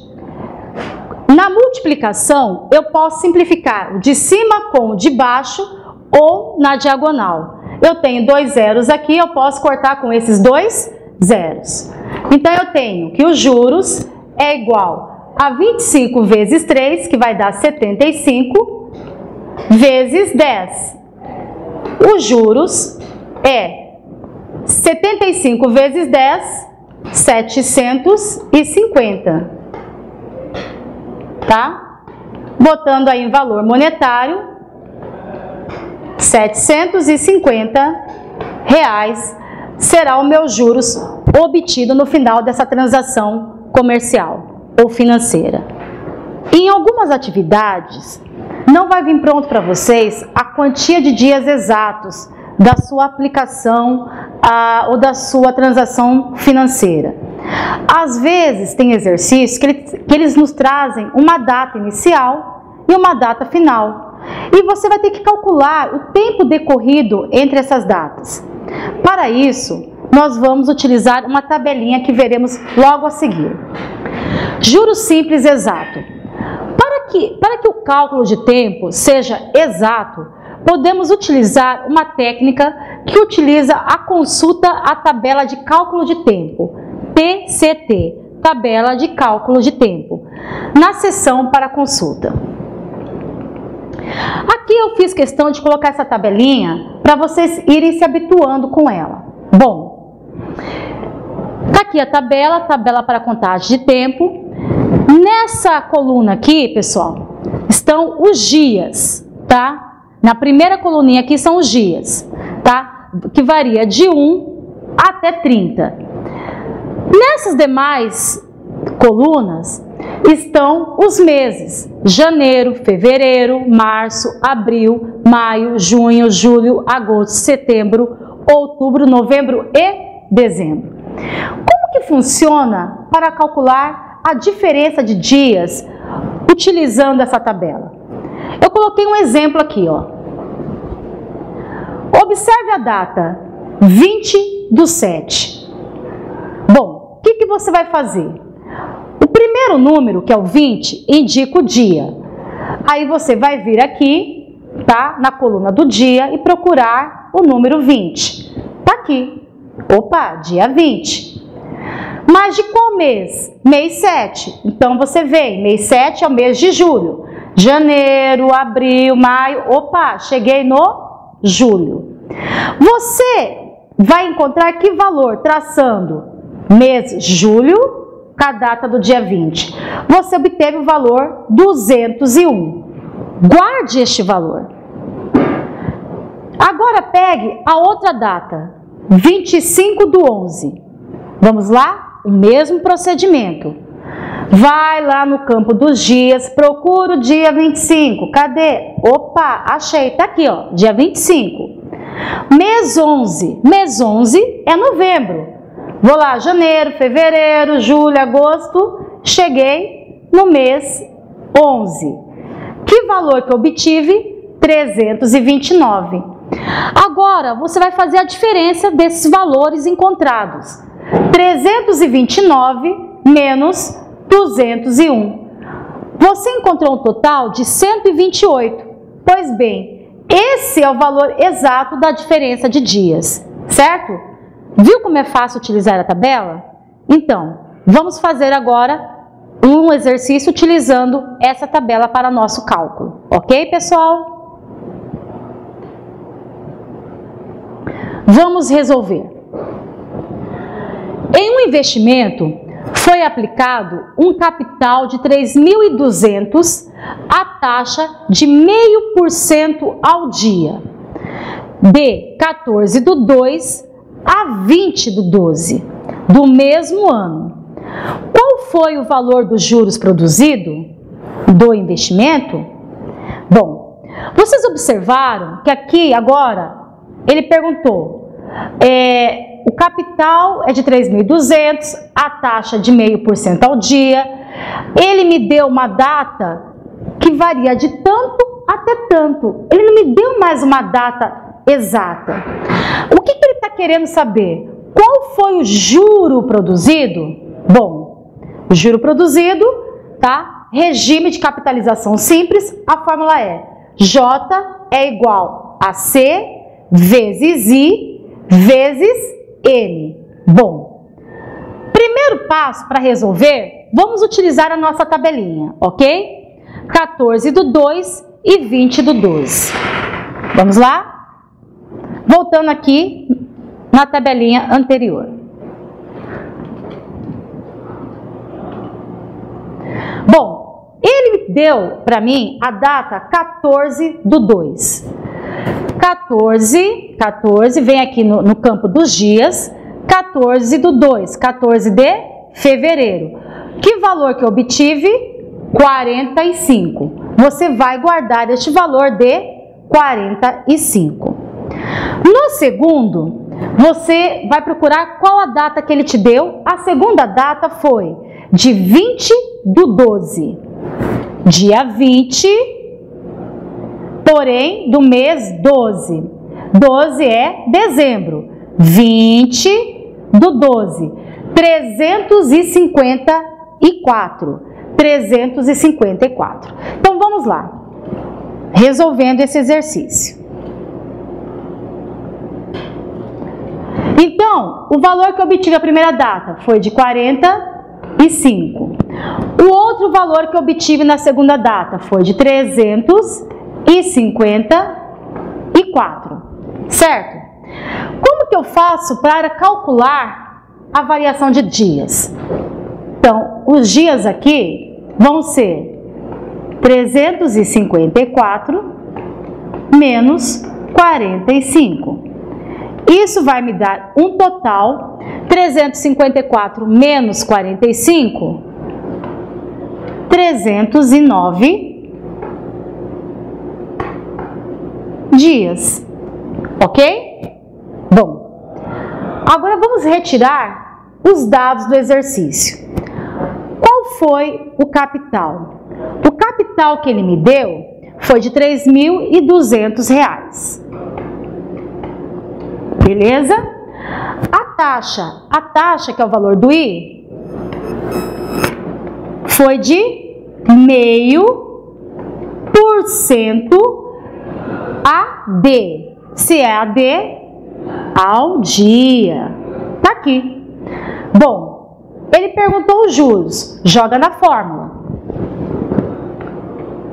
na multiplicação eu posso simplificar o de cima com o de baixo ou na diagonal. Eu tenho 2 zeros aqui, eu posso cortar com esses 2 zeros. Então, eu tenho que os juros é igual a 25 vezes 3, que vai dar 75, vezes 10. Os juros é 75 vezes 10, 750. Tá? Botando aí em valor monetário, R$750 será o meu juros obtido no final dessa transação comercial ou financeira. Em algumas atividades, não vai vir pronto para vocês a quantia de dias exatos da sua aplicação ou da sua transação financeira. Às vezes, tem exercícios que eles nos trazem uma data inicial e uma data final. E você vai ter que calcular o tempo decorrido entre essas datas. Para isso, nós vamos utilizar uma tabelinha que veremos logo a seguir. Juros simples exato. Para que o cálculo de tempo seja exato, podemos utilizar uma técnica que utiliza a consulta à tabela de cálculo de tempo, TCT, tabela de cálculo de tempo, na seção para consulta. Aqui eu fiz questão de colocar essa tabelinha para vocês irem se habituando com ela. Bom, tá aqui a tabela para contagem de tempo. Nessa coluna aqui, pessoal, estão os dias, tá? Na primeira coluninha aqui são os dias, tá? Que varia de 1 até 30. Nessas demais colunas estão os meses: janeiro, fevereiro, março, abril, maio, junho, julho, agosto, setembro, outubro, novembro e dezembro. Como que funciona para calcular a diferença de dias utilizando essa tabela? Eu coloquei um exemplo aqui, ó. Observe a data 20/7. Bom, o que você vai fazer? O primeiro número, que é o 20, indica o dia. Aí você vai vir aqui, tá? Na coluna do dia e procurar o número 20. Tá aqui. Opa, dia 20. Mas de qual mês? Mês 7. Então você vem, mês 7 é o mês de julho. Janeiro, abril, maio. Opa, cheguei no julho. Você vai encontrar que valor traçando mês julho com a data do dia 20? Você obteve o valor 201. Guarde este valor. Agora pegue a outra data, 25/11. Vamos lá? O mesmo procedimento. Vai lá no campo dos dias, procura o dia 25. Cadê? Opa, achei. Tá aqui, ó, dia 25. Mês 11. Mês 11 é novembro. Vou lá, janeiro, fevereiro, julho, agosto. Cheguei no mês 11. Que valor que eu obtive? 329. Agora, você vai fazer a diferença desses valores encontrados. 329 menos 201. Você encontrou um total de 128. Pois bem, esse é o valor exato da diferença de dias, certo? Viu como é fácil utilizar a tabela? Então, vamos fazer agora um exercício utilizando essa tabela para nosso cálculo. Ok, pessoal? Vamos resolver. Em um investimento, foi aplicado um capital de 3.200 à taxa de 0,5% ao dia, de 14/2 a 20/12 do mesmo ano. Qual foi o valor dos juros produzido do investimento? Bom, vocês observaram que aqui agora ele perguntou, o capital é de 3.200, a taxa de 0,5% ao dia. Ele me deu uma data que varia de tanto até tanto. Ele não me deu mais uma data exata. O que ele está querendo saber? Qual foi o juro produzido? Bom, o juro produzido, tá? Regime de capitalização simples, a fórmula é J é igual a C vezes I vezes N. Bom, primeiro passo para resolver, vamos utilizar a nossa tabelinha, ok? 14/2 e 20/12. Vamos lá? Voltando aqui na tabelinha anterior. Bom, ele deu para mim a data 14/2. 14, vem aqui no campo dos dias, 14/2, 14 de fevereiro. Que valor que eu obtive? 45. Você vai guardar este valor de 45. No segundo, você vai procurar qual a data que ele te deu. A segunda data foi de 20/12. Dia 20, porém, do mês 12. 12 é dezembro. 20/12. 354. 354. Então, vamos lá. Resolvendo esse exercício. Então, o valor que eu obtive a primeira data foi de 45. O outro valor que eu obtive na segunda data foi de 354. 3.254, certo? Como que eu faço para calcular a variação de dias? Então, os dias aqui vão ser 354 menos 45. Isso vai me dar um total, 354 menos 45, 309 dias, ok? Bom, agora vamos retirar os dados do exercício. Qual foi o capital? O capital que ele me deu foi de R$ 3.200. Beleza? A taxa que é o valor do I, foi de 0,5% AD. Se é AD, ao dia. Tá aqui. Bom, ele perguntou os juros. Joga na fórmula.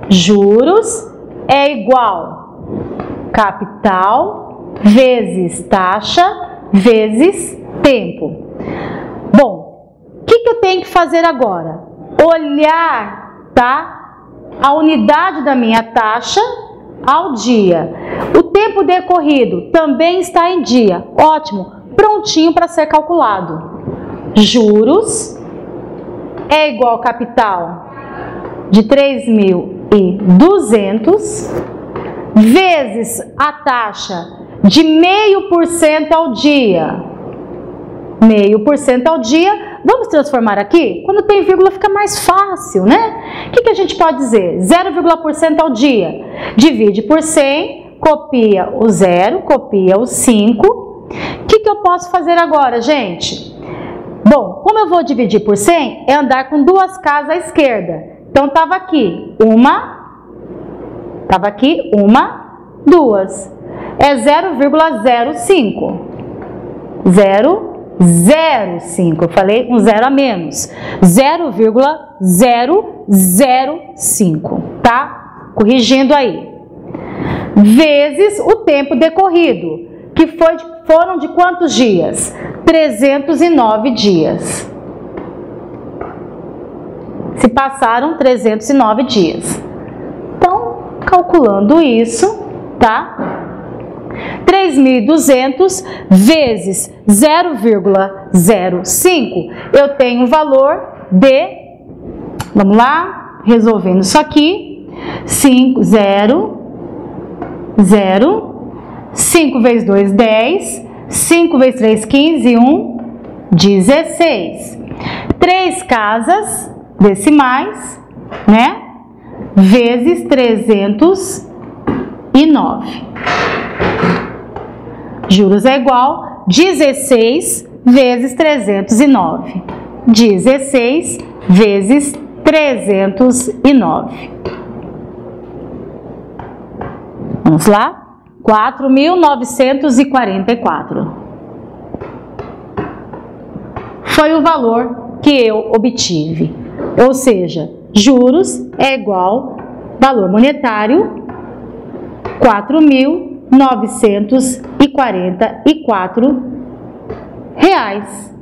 Juros é igual capital vezes taxa vezes tempo. Bom, o que eu tenho que fazer agora? Olhar, tá? A unidade da minha taxa ao dia. O tempo decorrido também está em dia. Ótimo, prontinho para ser calculado. Juros é igual capital de 3.200 vezes a taxa de 0,5% ao dia. 0,5% ao dia, vamos transformar aqui? Quando tem vírgula fica mais fácil, né? O que a gente pode dizer? 0,% ao dia. Divide por 100, copia o 0, copia o 5. O que eu posso fazer agora, gente? Bom, como eu vou dividir por 100, é andar com duas casas à esquerda. Então, estava aqui uma, duas. É 0,05. 0,05. Eu falei um zero a menos. 0,005, tá? Corrigindo aí. Vezes o tempo decorrido, que foram de quantos dias? 309 dias. Se passaram 309 dias. Então, calculando isso, tá? 3.200 vezes 0,05, eu tenho um valor de, vamos lá, resolvendo isso aqui, 5 vezes 2, 10, 5 vezes 3, 15, e 1, 16. 3 casas decimais, né, vezes 309. Juros é igual 16 vezes 309. 16 vezes 309. Vamos lá? 4.944. Foi o valor que eu obtive. Ou seja, juros é igual valor monetário 4.944 reais.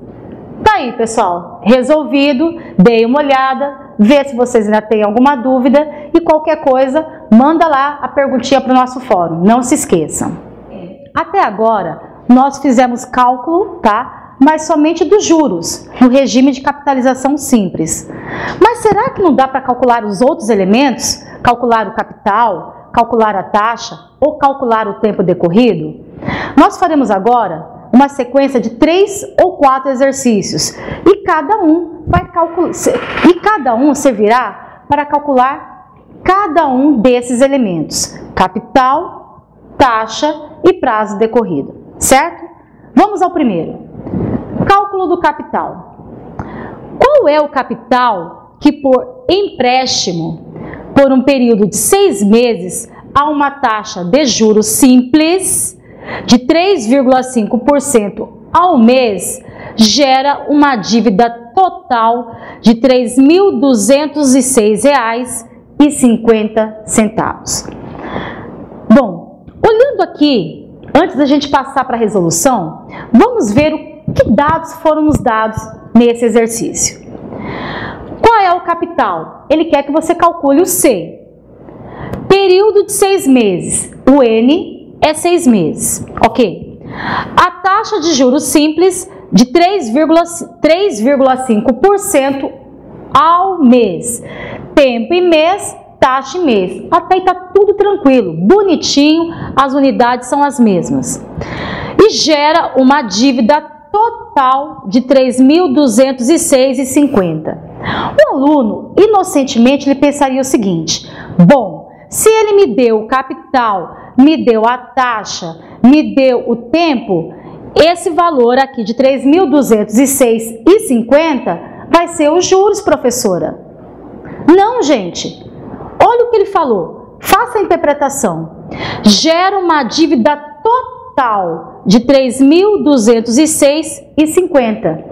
Tá aí, pessoal, resolvido. Dei uma olhada, vê se vocês ainda têm alguma dúvida e qualquer coisa, manda lá a perguntinha para o nosso fórum, não se esqueçam. Até agora, nós fizemos cálculo, tá? Mas somente dos juros, no regime de capitalização simples. Mas será que não dá para calcular os outros elementos? Calcular o capital, calcular a taxa ou calcular o tempo decorrido? Nós faremos agora uma sequência de 3 ou 4 exercícios e cada um servirá para calcular cada um desses elementos: capital, taxa e prazo decorrido, certo? Vamos ao primeiro. Cálculo do capital. Qual é o capital que por empréstimo por um período de 6 meses a uma taxa de juros simples de 3,5% ao mês gera uma dívida total de R$ 3.206,50. Voltando aqui, antes da gente passar para a resolução, vamos ver que dados foram nos dados nesse exercício. Qual é o capital? Ele quer que você calcule o C. Período de 6 meses. O N é 6 meses, ok? A taxa de juros simples de 3,5% ao mês. Tempo e mês, taxa e mês. Até aí tá tudo tranquilo, bonitinho, as unidades são as mesmas. E gera uma dívida total de R$ 3.206,50. O aluno, inocentemente, ele pensaria o seguinte: bom, se ele me deu o capital, me deu a taxa, me deu o tempo, esse valor aqui de R$ 3.206,50 vai ser os juros, professora. Não, gente. Olha o que ele falou. Faça a interpretação. Gera uma dívida total de R$ 3.206,50.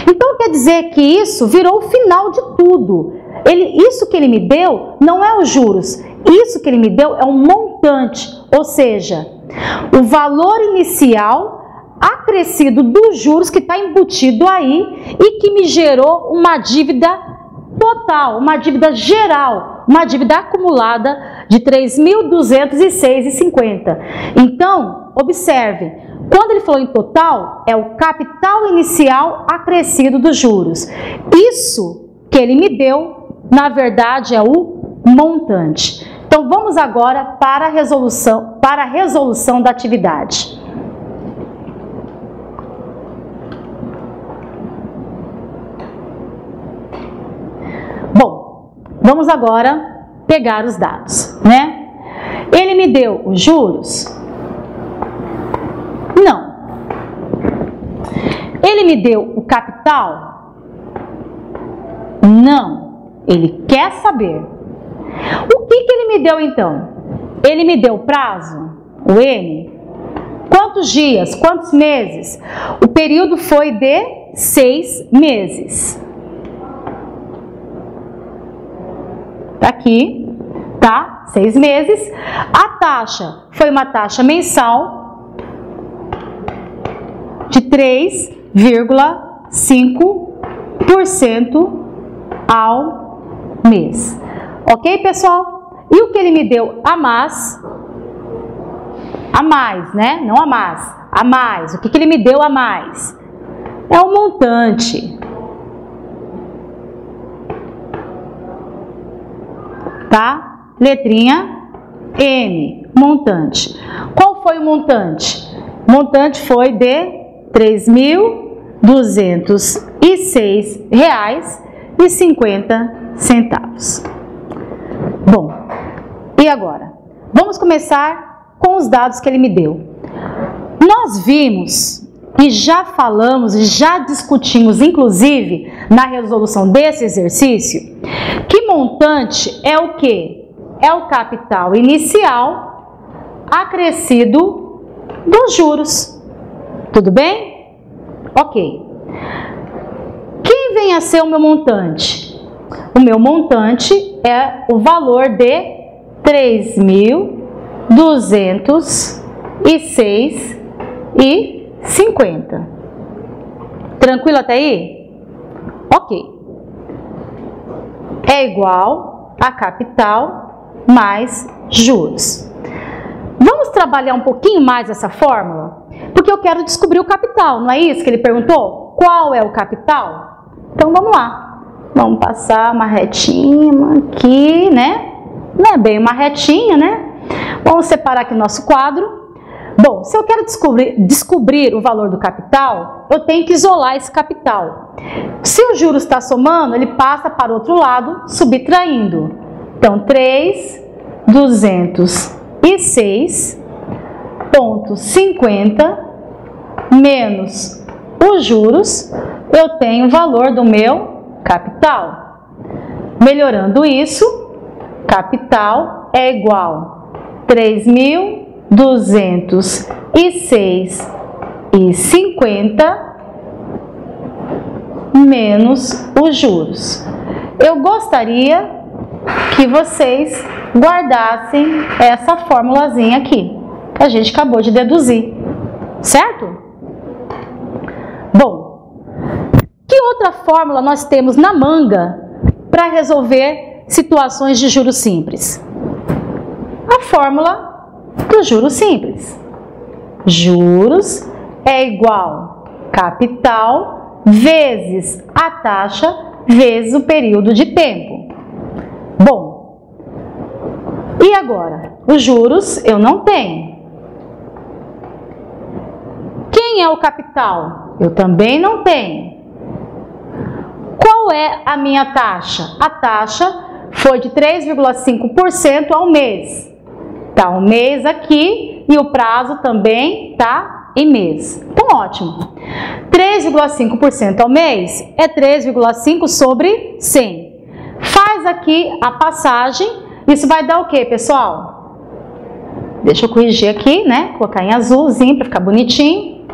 Então quer dizer que isso virou o final de tudo. Isso que ele me deu não é os juros. Isso que ele me deu é um montante, ou seja, o valor inicial acrescido dos juros que está embutido aí e que me gerou uma dívida total, uma dívida geral, uma dívida acumulada de R$ 3.206,50. Então, observe, quando ele falou em total, é o capital inicial acrescido dos juros. Isso que ele me deu, na verdade, é o montante. Então, vamos agora para a resolução da atividade. Bom, vamos agora pegar os dados, né? Ele me deu os juros? Não. Ele me deu o capital? Não. Ele quer saber. O que ele me deu então? Ele me deu o prazo? O N? Quantos dias? Quantos meses? O período foi de 6 meses. Tá aqui, tá? 6 meses. A taxa foi uma taxa mensal de 3,5% ao mês. Ok, pessoal? E o que ele me deu a mais, né? Não a mais. O que ele me deu a mais? É o montante. Tá? Letrinha M, montante. Qual foi o montante? O montante foi de R$ 3.206,50. Bom, e agora? Vamos começar com os dados que ele me deu. Nós vimos e já falamos e já discutimos, inclusive, na resolução desse exercício, que montante é o quê? É o capital inicial acrescido dos juros. Tudo bem? Ok. Quem vem a ser o meu montante? O meu montante é o valor de R$ 3.206,50. Tranquilo até aí? Ok. É igual a capital mais juros. Vamos trabalhar um pouquinho mais essa fórmula? Porque eu quero descobrir o capital, não é isso que ele perguntou? Qual é o capital? Então vamos lá. Vamos passar uma retinha aqui, né? Não é bem uma retinha, né? Vamos separar aqui o nosso quadro. Bom, se eu quero descobrir o valor do capital, eu tenho que isolar esse capital. Se o juros está somando, ele passa para o outro lado, subtraindo. Então, 3.206,50 menos os juros, eu tenho o valor do meu capital. Melhorando isso, capital é igual a 3.206,50 menos os juros. Eu gostaria que vocês guardassem essa formulazinha aqui. que a gente acabou de deduzir, certo? Bom, que outra fórmula nós temos na manga para resolver situações de juros simples? A fórmula do juros simples. Juros é igual capital vezes a taxa vezes o período de tempo. Bom, e agora? Os juros eu não tenho. Quem é o capital? Eu também não tenho. Qual é a minha taxa? A taxa foi de 3,5% ao mês. Tá um mês aqui e o prazo também tá em mês. Então, ótimo. 3,5% ao mês é 3,5 sobre 100. Faz aqui a passagem. Isso vai dar o quê, pessoal? Deixa eu corrigir aqui, né? Colocar em azulzinho para ficar bonitinho.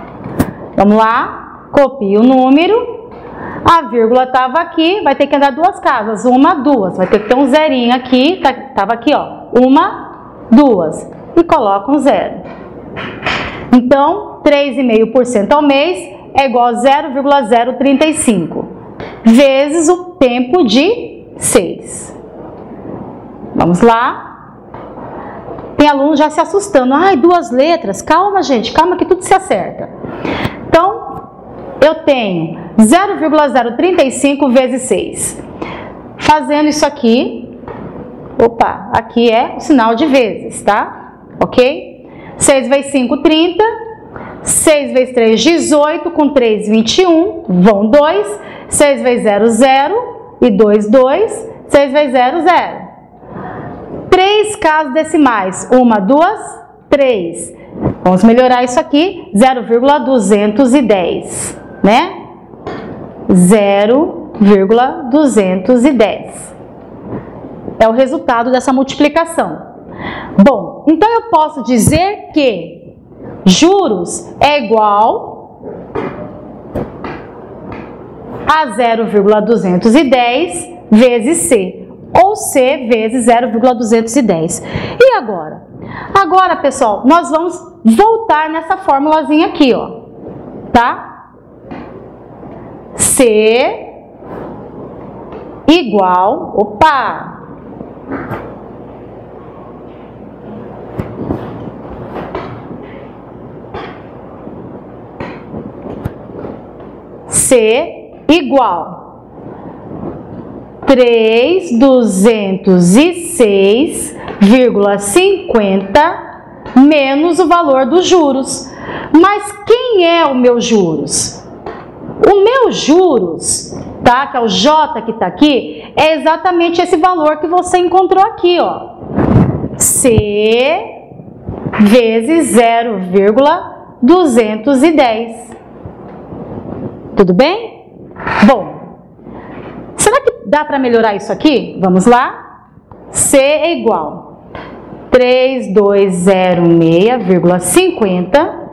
Vamos lá. Copia o número. A vírgula estava aqui. Vai ter que andar duas casas. Uma, duas. Vai ter que ter um zerinho aqui. Estava aqui, ó. Uma, duas. E coloca um zero. Então, 3,5% ao mês é igual a 0,035 vezes o tempo de 6. Vamos lá. Tem aluno já se assustando. Ai, duas letras. Calma, gente. Calma que tudo se acerta. Então, eu tenho 0,035 vezes 6. Fazendo isso aqui. Opa, aqui é o sinal de vezes, tá? Ok? 6 vezes 5, 30. 6 vezes 3, 18. Com 3, 21. Vão 2. 6 vezes 0, 0. E 2, 2. 6 vezes 0, 0. 3 casas decimais. 1, 2, 3. Vamos melhorar isso aqui. 0,210. Né? 0,210. É o resultado dessa multiplicação. Bom, então eu posso dizer que juros é igual a 0,210 vezes C, ou C vezes 0,210. E agora? Agora, pessoal, nós vamos voltar nessa formulazinha aqui, ó, tá? C igual, opa! C igual 3.206,50 menos o valor dos juros. Mas quem é o meu juros? O meu juros, tá? Que é o J que tá aqui, é exatamente esse valor que você encontrou aqui, ó. C vezes 0,210. Tudo bem? Bom, será que dá para melhorar isso aqui? Vamos lá? C é igual 3206,50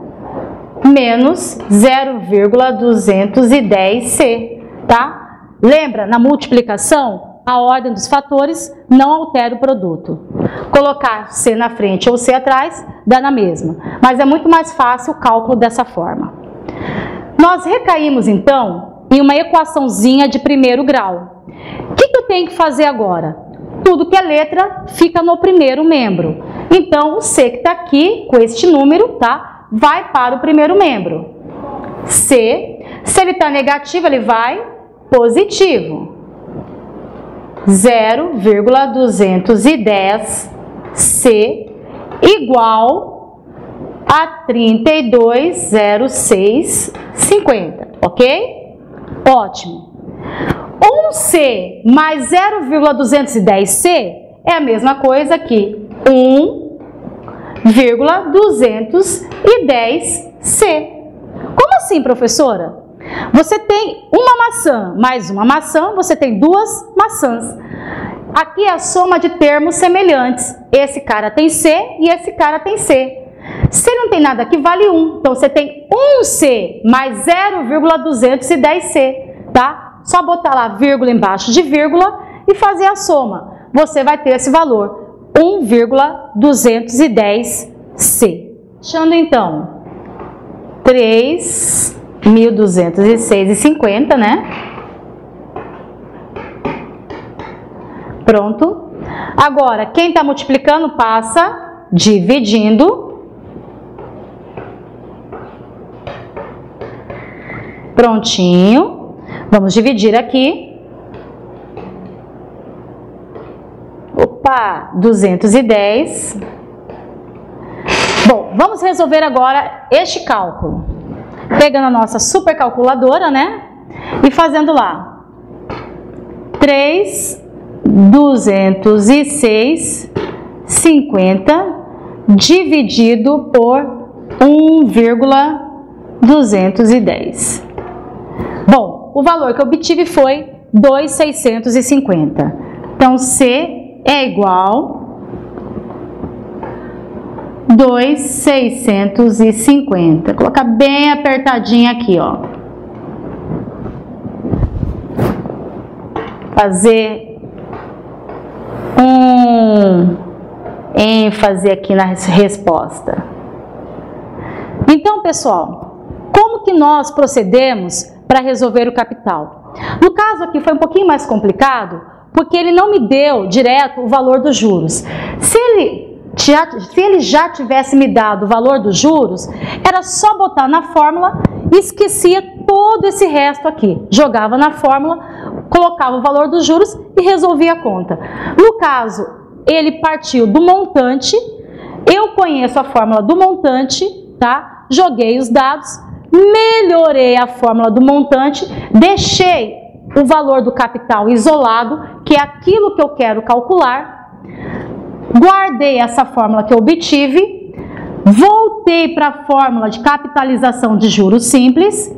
menos 0,210C, tá? Lembra, na multiplicação, a ordem dos fatores não altera o produto. Colocar C na frente ou C atrás, dá na mesma. Mas é muito mais fácil o cálculo dessa forma. Nós recaímos, então, em uma equaçãozinha de primeiro grau. O que eu tenho que fazer agora? Tudo que é letra fica no primeiro membro. Então, o C que está aqui, com este número, tá? Vai para o primeiro membro. C, se ele está negativo, ele vai positivo. 0,210C igual a 3206,50, ok? Ótimo. 1C mais 0,210C é a mesma coisa que 1,210C. Como assim, professora? Você tem uma maçã mais uma maçã, você tem duas maçãs. Aqui é a soma de termos semelhantes. Esse cara tem C e esse cara tem C. Se não tem nada aqui, vale 1. Então, você tem 1C mais 0,210C, tá? Só botar lá vírgula embaixo de vírgula e fazer a soma. Você vai ter esse valor, 1,210C, Achando então 3.206,50, né? Pronto. Agora, quem está multiplicando passa dividindo. Prontinho. Vamos dividir aqui. Opa, 210. Bom, vamos resolver agora este cálculo. Pegando a nossa supercalculadora, né? E fazendo lá. 3.206,50 dividido por 1,210. Bom, o valor que eu obtive foi 2.650. Então, C é igual 2.650. Colocar bem apertadinho aqui, ó. Fazer um ênfase aqui na resposta. Então, pessoal, como que nós procedemos para resolver o capital? No caso aqui foi um pouquinho mais complicado, porque ele não me deu direto o valor dos juros. Se ele já tivesse me dado o valor dos juros, era só botar na fórmula e esquecia todo esse resto aqui. Jogava na fórmula, colocava o valor dos juros e resolvia a conta. No caso, ele partiu do montante, eu conheço a fórmula do montante, tá? Joguei os dados, melhorei a fórmula do montante, deixei o valor do capital isolado, que é aquilo que eu quero calcular, guardei essa fórmula que eu obtive, voltei para a fórmula de capitalização de juros simples,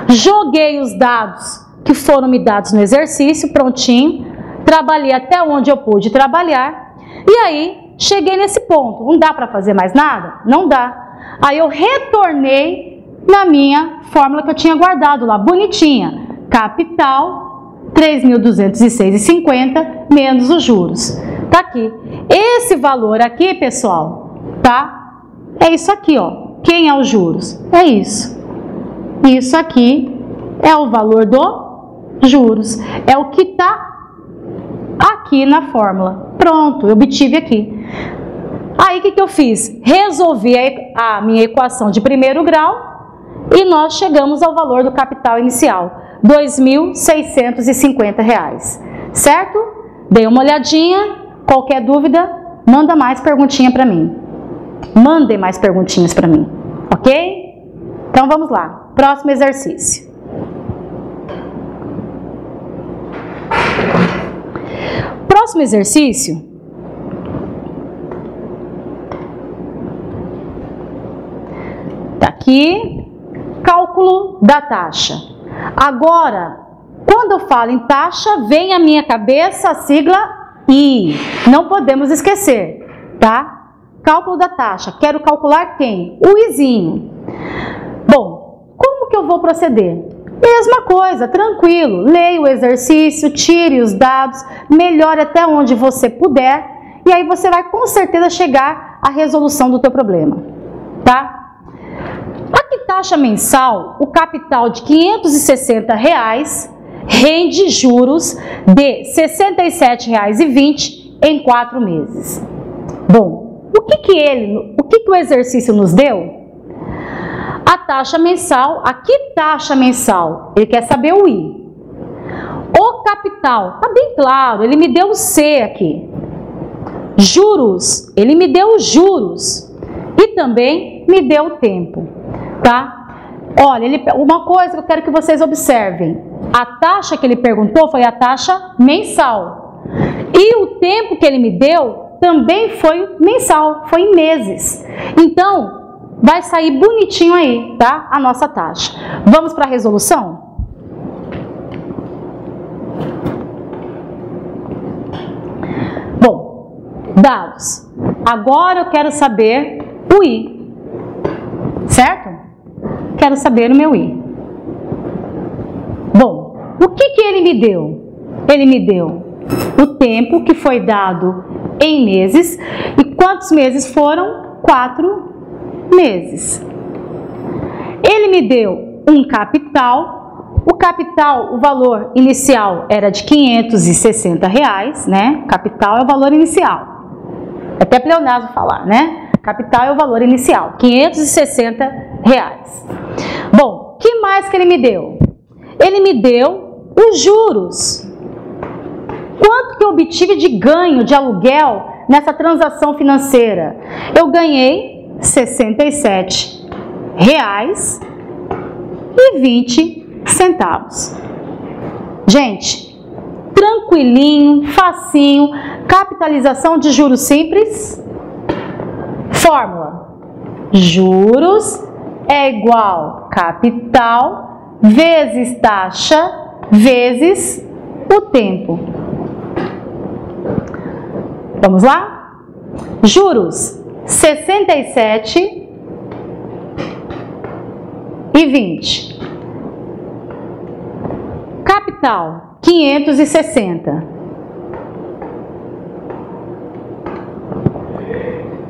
joguei os dados que foram me dados no exercício, prontinho, trabalhei até onde eu pude trabalhar, e aí cheguei nesse ponto. Não dá para fazer mais nada? Não dá. Aí eu retornei na minha fórmula que eu tinha guardado lá, bonitinha. Capital, 3.206,50 menos os juros. Tá aqui. Esse valor aqui, pessoal, tá? É isso aqui, ó. Quem é os juros? É isso. Isso aqui é o valor do juros. É o que tá aqui na fórmula. Pronto, eu obtive aqui. Aí, o que eu fiz? Resolvi a minha equação de primeiro grau e nós chegamos ao valor do capital inicial, R$ 2.650, certo? Dei uma olhadinha, qualquer dúvida, manda mais perguntinha para mim. Mandem mais perguntinhas para mim, ok? Então, vamos lá. Próximo exercício. Próximo exercício tá aqui, cálculo da taxa. Agora, quando eu falo em taxa, vem à minha cabeça a sigla I. Não podemos esquecer, tá? Cálculo da taxa. Quero calcular quem? O Izinho. Bom, como que eu vou proceder? Mesma coisa, tranquilo. Leia o exercício, tire os dados, melhore até onde você puder e aí você vai com certeza chegar à resolução do teu problema, tá? Aqui, taxa mensal, o capital de R$ 560 rende juros de R$ 67,20 em 4 meses. Bom, o que o exercício nos deu? A taxa mensal, aqui taxa mensal, ele quer saber o I. O capital, tá bem claro, ele me deu o C aqui. Juros, ele me deu os juros e também me deu o tempo, tá? Olha, uma coisa que eu quero que vocês observem, a taxa que ele perguntou foi a taxa mensal e o tempo que ele me deu também foi mensal, foi em meses. Então, vai sair bonitinho aí, tá? A nossa taxa. Vamos para a resolução? Bom, dados. Agora eu quero saber o I, certo? Quero saber o meu I. Bom, o que ele me deu? Ele me deu o tempo que foi dado em meses. E quantos meses foram? 4 meses. Ele me deu um capital. O capital, o valor inicial era de R$560, né? Capital é o valor inicial. Até pleonasmo falar, né? Capital é o valor inicial, R$560. Bom, o que mais que ele me deu? Ele me deu os juros. Quanto que eu obtive de ganho de aluguel nessa transação financeira? Eu ganhei R$67,20. Gente, tranquilinho, facinho, capitalização de juros simples. Fórmula: juros é igual capital vezes taxa vezes o tempo. Vamos lá? Juros 67,20. Capital 560.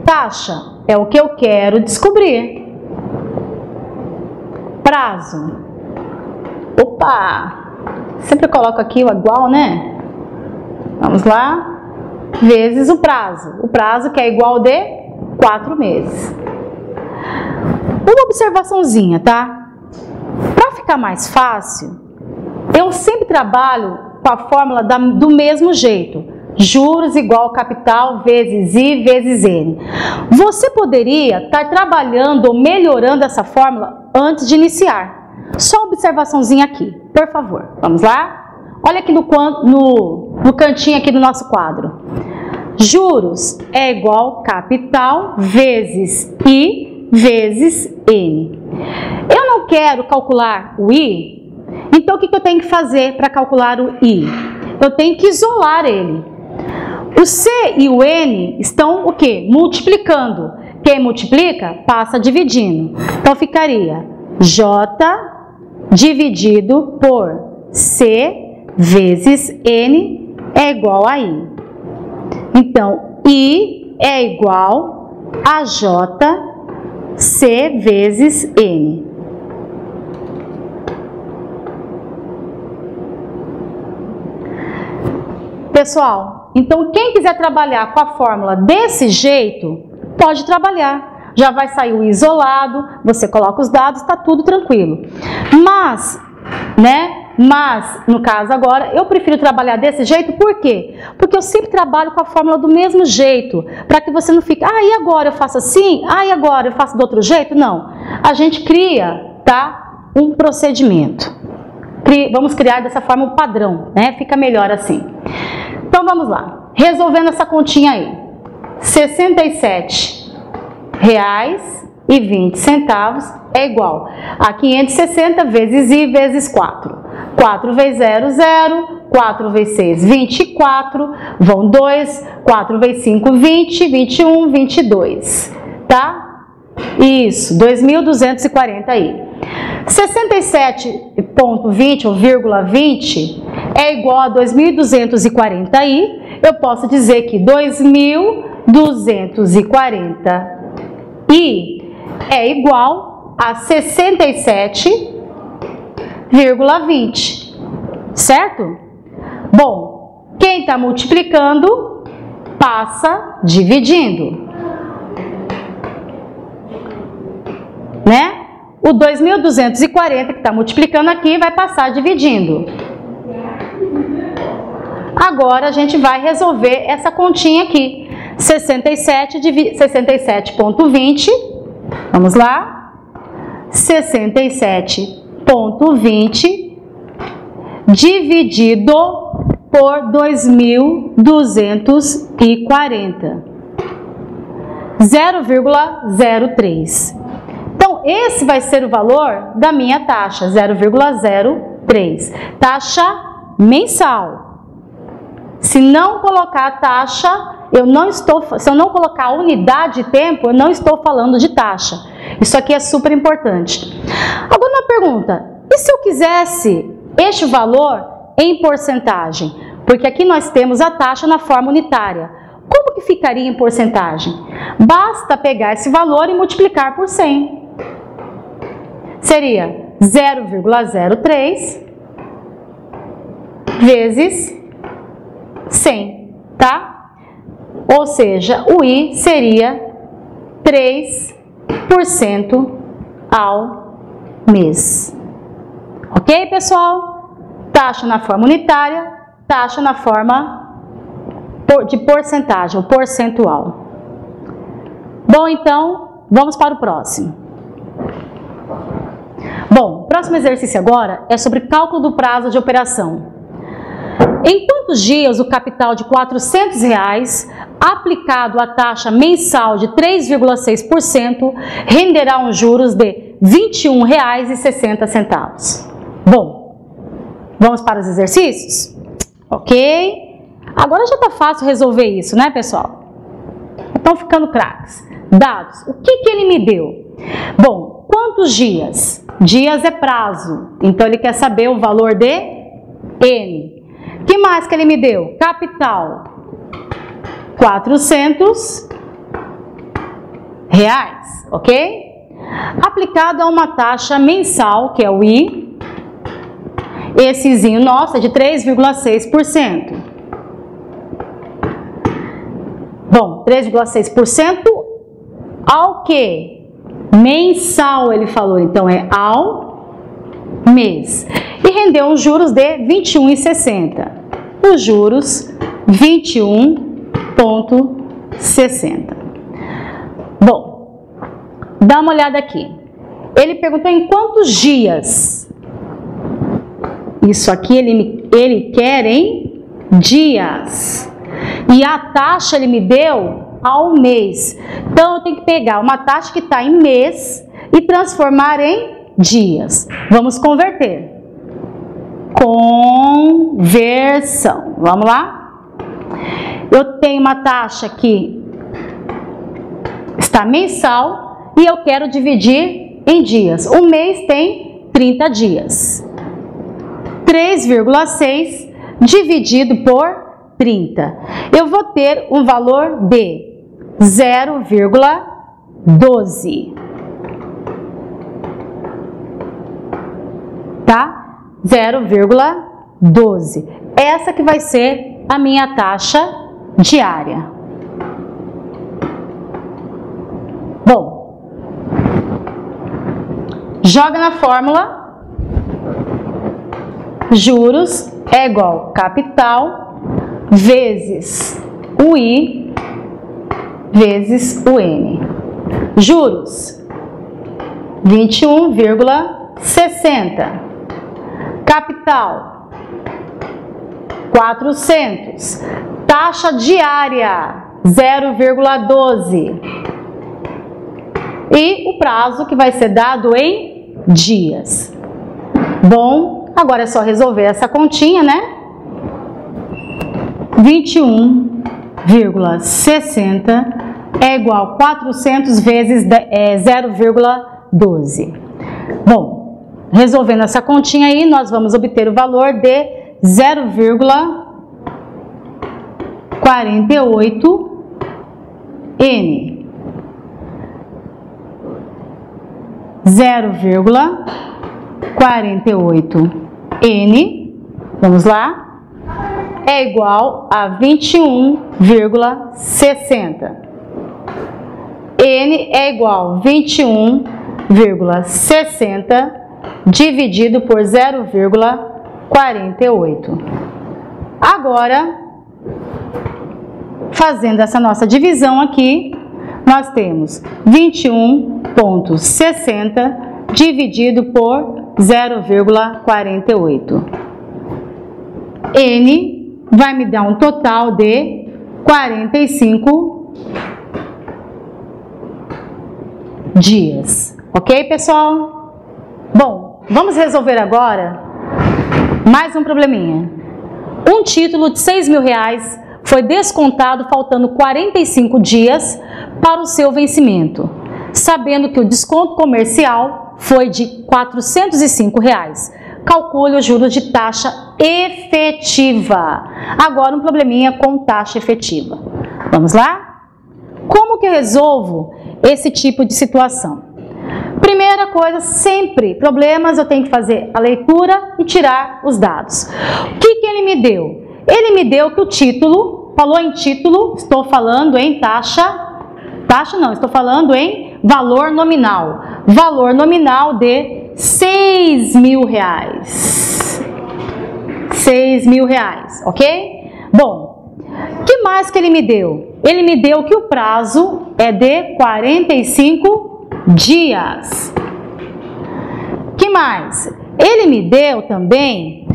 Taxa é o que eu quero descobrir. Prazo. Opa! Sempre coloco aqui o igual, né? Vamos lá. Vezes o prazo. O prazo que é igual de 4 meses. Uma observaçãozinha, tá? Para ficar mais fácil, eu sempre trabalho com a fórmula do mesmo jeito. Juros igual capital vezes I vezes N. Você poderia estar trabalhando ou melhorando essa fórmula antes de iniciar. Só uma observaçãozinha aqui, por favor. Vamos lá? Olha aqui no cantinho aqui do nosso quadro. Juros é igual capital vezes I vezes N. Eu não quero calcular o I, então o que eu tenho que fazer para calcular o I? Eu tenho que isolar ele. O C e o N estão o quê? Multiplicando. Quem multiplica, passa dividindo. Então ficaria J dividido por C vezes N é igual a I. Então, I é igual a J C vezes N. Pessoal, então quem quiser trabalhar com a fórmula desse jeito, pode trabalhar. Já vai sair o isolado, você coloca os dados, está tudo tranquilo. Mas, no caso agora, eu prefiro trabalhar desse jeito, por quê? Porque eu sempre trabalho com a fórmula do mesmo jeito, para que você não fique, e agora eu faço assim? E agora eu faço do outro jeito? Não. A gente cria, tá, um procedimento. Vamos criar dessa forma um padrão, né? Fica melhor assim. Então vamos lá. Resolvendo essa continha aí. R$67,20 é igual a 560 vezes I vezes 4. 4 vezes 0, 0. 4 vezes 6, 24. Vão 2. 4 vezes 5, 20. 21, 22. Tá? Isso, 2.240 aí. 67,20 ou vírgula 20 é igual a 2.240 aí. Eu posso dizer que 2.240 I é igual a 67,20, certo? Bom, quem está multiplicando passa dividindo, né? O 2.240 que está multiplicando aqui vai passar dividindo. Agora a gente vai resolver essa continha aqui. 67,20. Vamos lá. 67,20 dividido por 2.240. 0,03. Então, esse vai ser o valor da minha taxa, 0,03. Taxa mensal. Se não colocar a taxa, se eu não colocar a unidade de tempo, eu não estou falando de taxa. Isso aqui é super importante. Agora uma pergunta, e se eu quisesse este valor em porcentagem? Porque aqui nós temos a taxa na forma unitária. Como que ficaria em porcentagem? Basta pegar esse valor e multiplicar por 100. Seria 0,03 vezes 100, tá? Ou seja, o I seria 3% ao mês. Ok, pessoal? Taxa na forma unitária, taxa na forma de porcentagem, o percentual. Bom, então, vamos para o próximo. Bom, o próximo exercício agora é sobre cálculo do prazo de operação. Em quantos dias o capital de R$400 aplicado à taxa mensal de 3,6% renderá uns juros de R$ 21,60? Bom, vamos para os exercícios? Ok? Agora já está fácil resolver isso, né, pessoal? Estão ficando craques. Dados. O que ele me deu? Bom, quantos dias? Dias é prazo. Então, ele quer saber o valor de N. O que mais que ele me deu? Capital. R$400. Ok? Aplicado a uma taxa mensal, que é o I. Essezinho nosso é de 3,6%. Bom, 3,6% ao que? Mensal, ele falou, então é ao mês. E rendeu uns juros de R$ 21,60. Os juros, 21,60. Bom, dá uma olhada aqui. Ele perguntou em quantos dias. Isso aqui ele quer em dias. E a taxa ele me deu ao mês. Então, eu tenho que pegar uma taxa que está em mês e transformar em dias. Vamos converter. Conversão. Vamos lá? Eu tenho uma taxa que está mensal e eu quero dividir em dias. O mês tem 30 dias. 3,6 dividido por 30. Eu vou ter um valor de 0,12. Tá? 0,12. Essa que vai ser a minha taxa diária. Bom, joga na fórmula. Juros é igual capital vezes o I vezes o N. Juros, 21,60. Capital, 400. Taxa diária, 0,12. E o prazo que vai ser dado em dias. Bom, agora é só resolver essa continha, né? 21,60 é igual a 400 vezes 0,12. Bom, resolvendo essa continha aí, nós vamos obter o valor de 0,48 N. 0,48 N, vamos lá, é igual a 21,60. N é igual a 21,60 dividido por 0,48. Agora, fazendo essa nossa divisão aqui, nós temos 21,60 dividido por 0,48. N vai me dar um total de 45 dias. Ok, pessoal? Bom, vamos resolver agora mais um probleminha. Um título de R$6.000 foi descontado faltando 45 dias para o seu vencimento, sabendo que o desconto comercial foi de R$ 405. Calcule os juros de taxa efetiva. Agora um probleminha com taxa efetiva. Vamos lá? Como que eu resolvo esse tipo de situação? Primeira coisa, sempre, problemas, eu tenho que fazer a leitura e tirar os dados. O que ele me deu? Ele me deu que o título, falou em título, estou falando em taxa não, estou falando em valor nominal. Valor nominal de R$6.000. R$6.000, ok? Bom, o que mais que ele me deu? Ele me deu que o prazo é de 45 dias. Que mais? Ele me deu também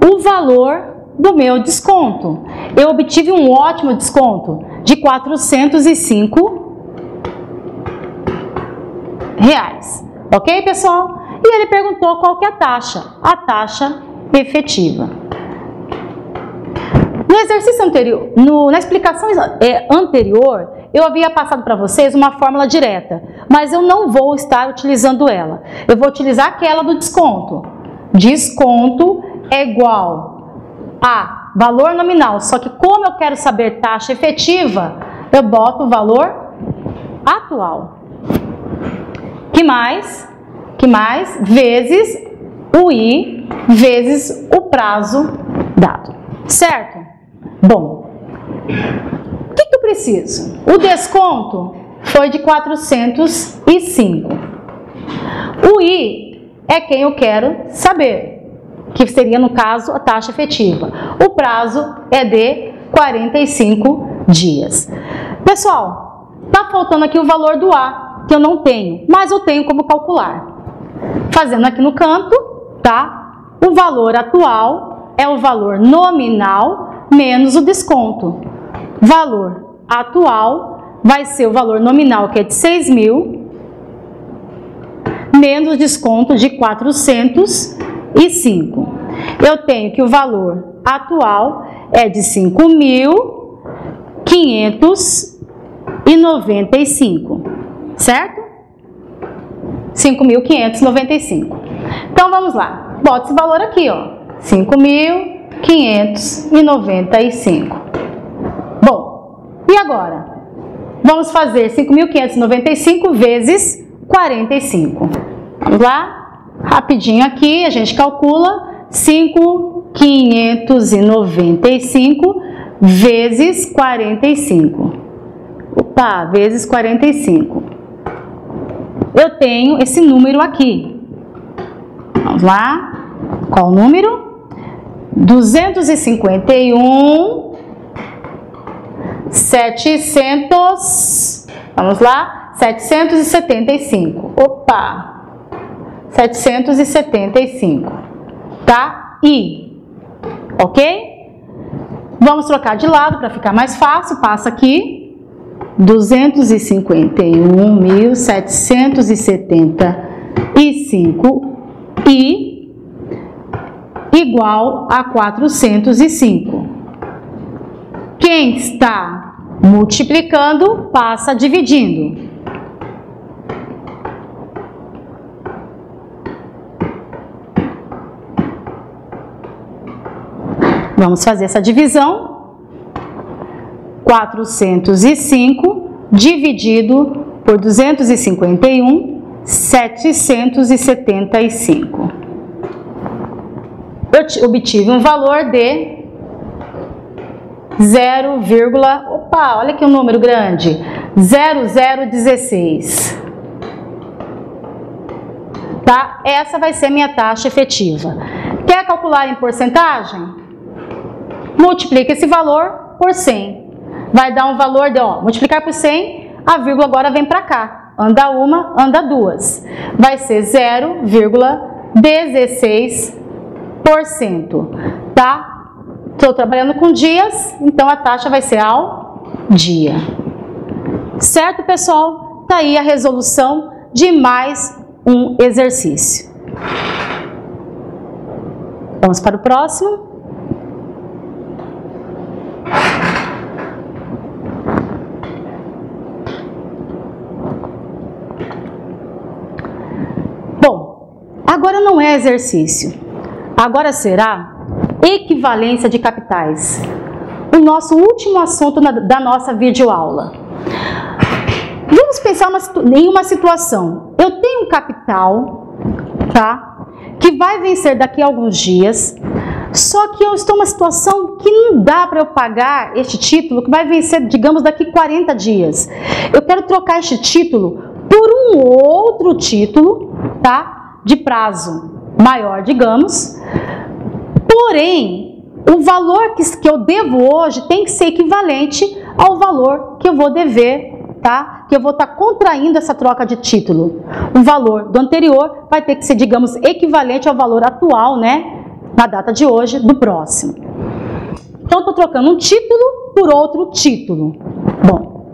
o valor do meu desconto. Eu obtive um ótimo desconto de R$405. Ok, pessoal? E ele perguntou qual que é a taxa efetiva. No exercício anterior, na explicação anterior, eu havia passado para vocês uma fórmula direta, mas eu não vou estar utilizando ela. Eu vou utilizar aquela do desconto. Desconto é igual a valor nominal, só que como eu quero saber taxa efetiva, eu boto o valor atual. Que mais? Vezes o I, vezes o prazo dado. Certo? Bom, o que eu preciso? O desconto foi de 405. O I é quem eu quero saber, que seria, no caso, a taxa efetiva. O prazo é de 45 dias. Pessoal, tá faltando aqui o valor do A, que eu não tenho, mas eu tenho como calcular. Fazendo aqui no canto, tá? O valor atual é o valor nominal menos o desconto. Valor atual vai ser o valor nominal, que é de 6.000, menos o desconto de 405. Eu tenho que o valor atual é de 5.595, certo? 5.595. Então, vamos lá. Bota esse valor aqui, ó. 5.595. Bom, e agora? Vamos fazer 5.595 vezes 45. Vamos lá? Rapidinho aqui, a gente calcula 5.595 vezes 45. Opa, vezes 45. Eu tenho esse número aqui. Vamos lá. Qual o número? 251.700. Vamos lá. 775. Opa! 775. Tá? I. Ok? Vamos trocar de lado para ficar mais fácil. Passa aqui. 251.775 I igual a 405. Quem está multiplicando passa dividindo. Vamos fazer essa divisão. 405 dividido por 251, 775. Eu obtive um valor de 0, opa, olha aqui um número grande, 0016. Tá? Essa vai ser minha taxa efetiva. Quer calcular em porcentagem? Multiplica esse valor por 100. Vai dar um valor de, multiplicar por 100, a vírgula agora vem para cá. Anda uma, anda duas. Vai ser 0,16%. Tá? Estou trabalhando com dias, então a taxa vai ser ao dia. Certo, pessoal? Tá aí a resolução de mais um exercício. Vamos para o próximo. Agora não é exercício, agora será equivalência de capitais. o nosso último assunto da nossa videoaula. Vamos pensar em uma situação. Eu tenho um capital, tá? Que vai vencer daqui a alguns dias, só que eu estou numa situação que não dá para eu pagar este título, que vai vencer, digamos, daqui 40 dias. Eu quero trocar este título por um outro título, tá? De prazo maior, digamos. Porém, o valor que eu devo hoje tem que ser equivalente ao valor que eu vou dever, tá? Que eu vou estar contraindo essa troca de título. O valor do anterior vai ter que ser, digamos, equivalente ao valor atual, né? Na data de hoje, do próximo. Então, estou trocando um título por outro título. Bom,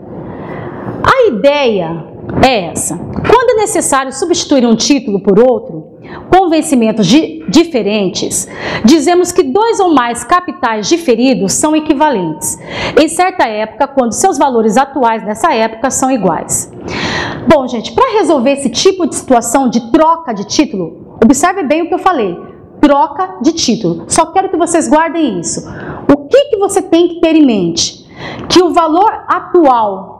a ideia é essa. Quando é necessário substituir um título por outro, com vencimentos diferentes, dizemos que dois ou mais capitais diferidos são equivalentes, em certa época, quando seus valores atuais nessa época são iguais. Bom, gente, para resolver esse tipo de situação de troca de título, observe bem o que eu falei. Troca de título. Só quero que vocês guardem isso. O que você tem que ter em mente? Que o valor atual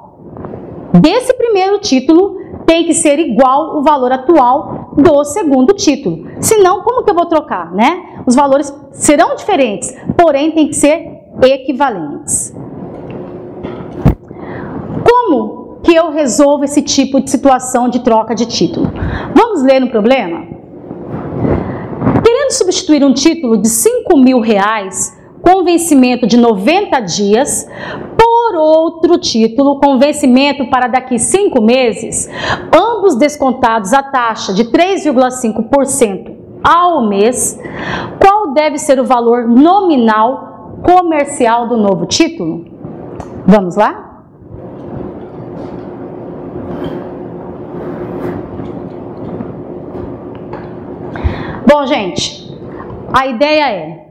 desse primeiro título tem que ser igual ao valor atual do segundo título. Senão, como que eu vou trocar, né? Os valores serão diferentes, porém tem que ser equivalentes. Como que eu resolvo esse tipo de situação de troca de título? Vamos ler no problema? Querendo substituir um título de R$5.000 com vencimento de 90 dias por outro título com vencimento para daqui 5 meses, ambos descontados a taxa de 3,5% ao mês, qual deve ser o valor nominal comercial do novo título? Vamos lá? Bom, gente, a ideia é,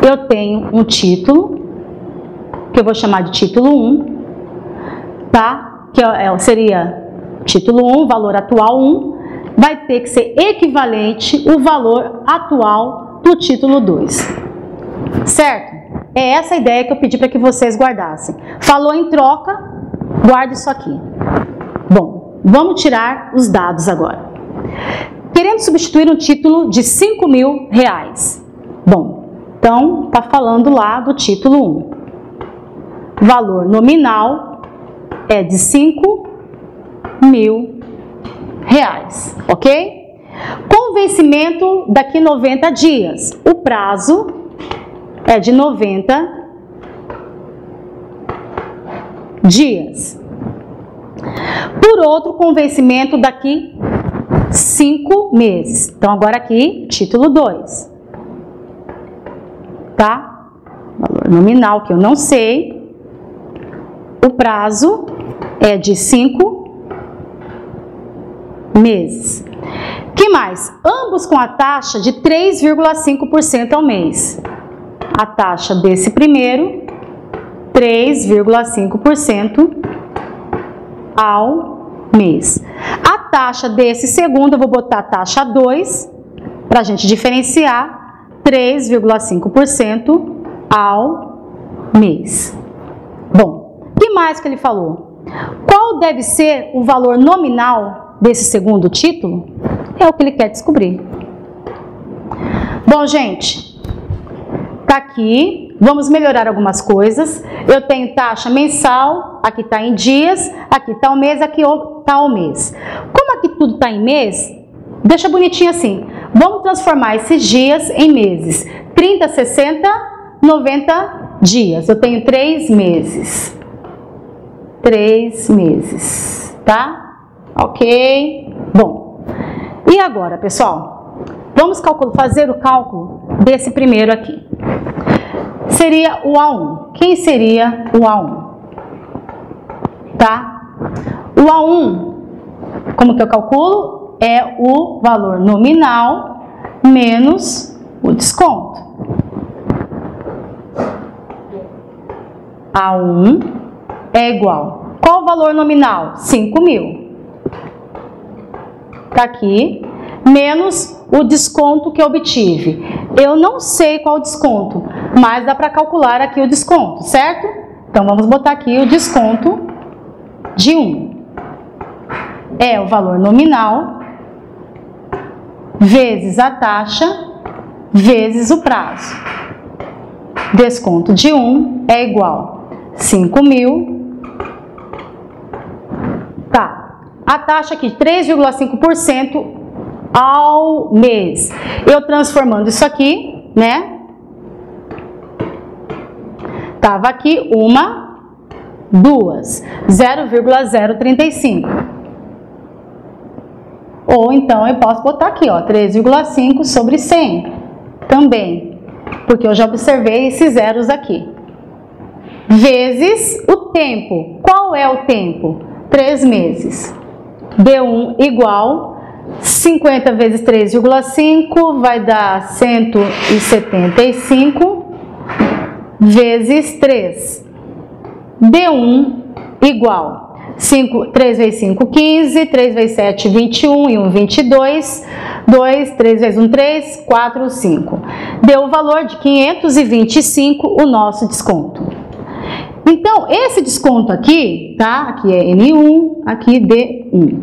eu tenho um título, que eu vou chamar de título 1, tá? Que seria título 1, valor atual 1, vai ter que ser equivalente o valor atual do título 2, certo? É essa a ideia que eu pedi para que vocês guardassem. Falou em troca, guarde isso aqui. Bom, vamos tirar os dados agora. Querendo substituir um título de R$5.000. Bom, então está falando lá do título 1. Valor nominal é de R$5.000, ok? Com vencimento daqui 90 dias. O prazo é de 90 dias. Por outro, com vencimento daqui 5 meses. Então, agora aqui, título 2. Tá? Valor nominal que eu não sei. O prazo é de 5 meses. Que mais? Ambos com a taxa de 3,5% ao mês. A taxa desse primeiro, 3,5% ao mês. A taxa desse segundo, eu vou botar a taxa 2, para a gente diferenciar, 3,5% ao mês. Bom, o que mais que ele falou? Qual deve ser o valor nominal desse segundo título? É o que ele quer descobrir. Bom, gente, tá aqui. Vamos melhorar algumas coisas. Eu tenho taxa mensal, aqui está em dias, aqui está o mês, aqui está o mês. Como aqui tudo está em mês, deixa bonitinho assim. Vamos transformar esses dias em meses. 30, 60, 90 dias. Eu tenho 3 meses. 3 meses, tá? Ok? Bom, e agora, pessoal? Vamos fazer o cálculo desse primeiro aqui. Seria o A1. Quem seria o A1? Tá? O A1, como que eu calculo? É o valor nominal menos o desconto. A1 é igual. Qual o valor nominal? 5.000. Tá aqui. Menos o desconto que eu obtive. Eu não sei qual o desconto, mas dá para calcular aqui o desconto, certo? Então, vamos botar aqui o desconto de 1. É o valor nominal vezes a taxa vezes o prazo. Desconto de 1 é igual a 5.000. Tá. A taxa aqui, 3,5% ao mês. Eu transformando isso aqui, né? Tava aqui 1, 2, 0,035. Ou então eu posso botar aqui, ó, 3,5 sobre 100 também, porque eu já observei esses zeros aqui. Vezes o tempo. Qual é o tempo? 3 meses. D1 igual 50 vezes 3,5 vai dar 175 vezes 3. D1 igual 3 vezes 5, 15, 3 vezes 7, 21 e 1, 22, 2, 3 vezes 1, 3, 4, 5. Deu o valor de 525 o nosso desconto. Então, esse desconto aqui, tá? Aqui é N1, aqui D1.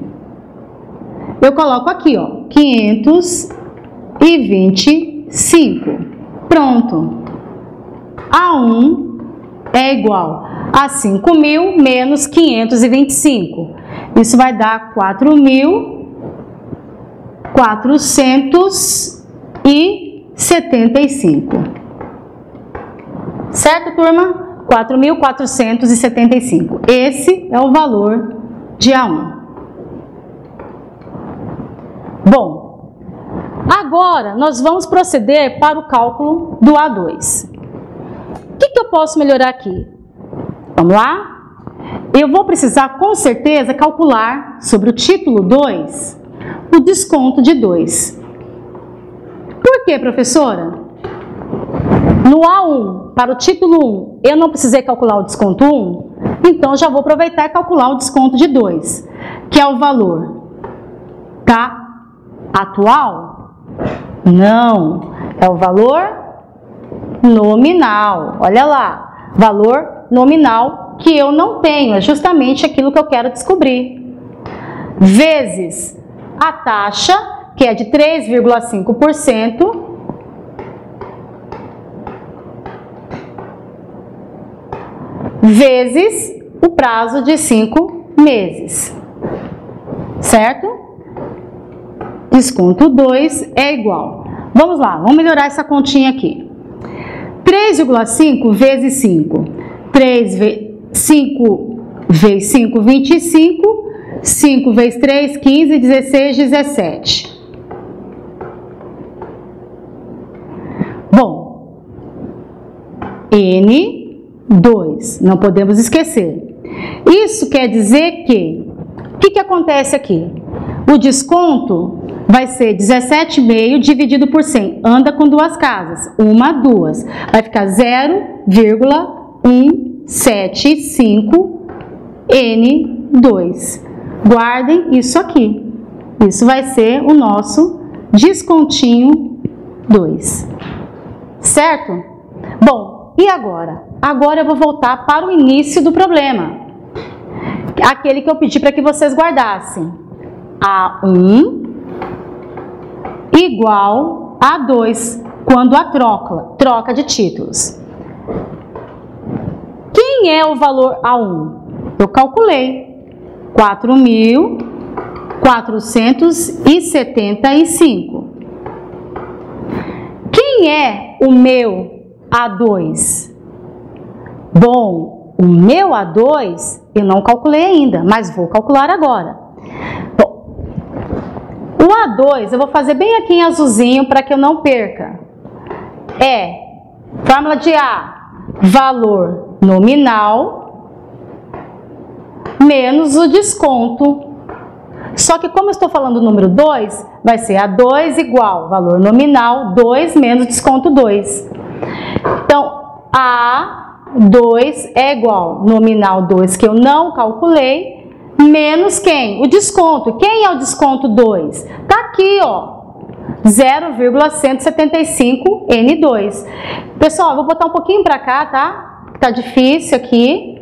Eu coloco aqui, ó, 525. Pronto. A1 é igual a 5.000 menos 525. Isso vai dar 4.475. Certo, turma? 4.475. Esse é o valor de A1. Bom, agora nós vamos proceder para o cálculo do A2. O que eu posso melhorar aqui? Vamos lá? Eu vou precisar, com certeza, calcular sobre o título 2 o desconto de 2. Por quê, professora? No A1, para o título 1, eu não precisei calcular o desconto 1, então já vou aproveitar e calcular o desconto de 2, que é o valor, tá? Atual? Não, é o valor nominal. Olha lá, valor nominal que eu não tenho, é justamente aquilo que eu quero descobrir. Vezes a taxa, que é de 3,5%, vezes o prazo de 5 meses, certo? Desconto 2 é igual. Vamos lá, vamos melhorar essa continha aqui. 3,5 vezes 5. 5 vezes 5, 25. 5 vezes 3, 15, 16, 17. Bom, N2, não podemos esquecer. Isso quer dizer que, o que acontece aqui? O desconto vai ser 17,5 dividido por 100. Anda com duas casas. 1, 2. Vai ficar 0,175 N2. Guardem isso aqui. Isso vai ser o nosso descontinho 2. Certo? Bom, e agora? Agora eu vou voltar para o início do problema. Aquele que eu pedi para que vocês guardassem. A1 igual a 2, quando a troca de títulos. Quem é o valor A1? Eu calculei. 4.475. Quem é o meu A2? Bom, o meu A2 eu não calculei ainda, mas vou calcular agora. Bom, o A2 eu vou fazer bem aqui em azulzinho para que eu não perca. É fórmula de A, valor nominal menos o desconto. Só que como eu estou falando do número 2, vai ser A2 igual valor nominal 2 menos desconto 2. Então, A2 é igual nominal 2, que eu não calculei, menos quem? O desconto. Quem é o desconto 2? Tá aqui, ó. 0,175N2. Pessoal, eu vou botar um pouquinho para cá, tá? Tá difícil aqui.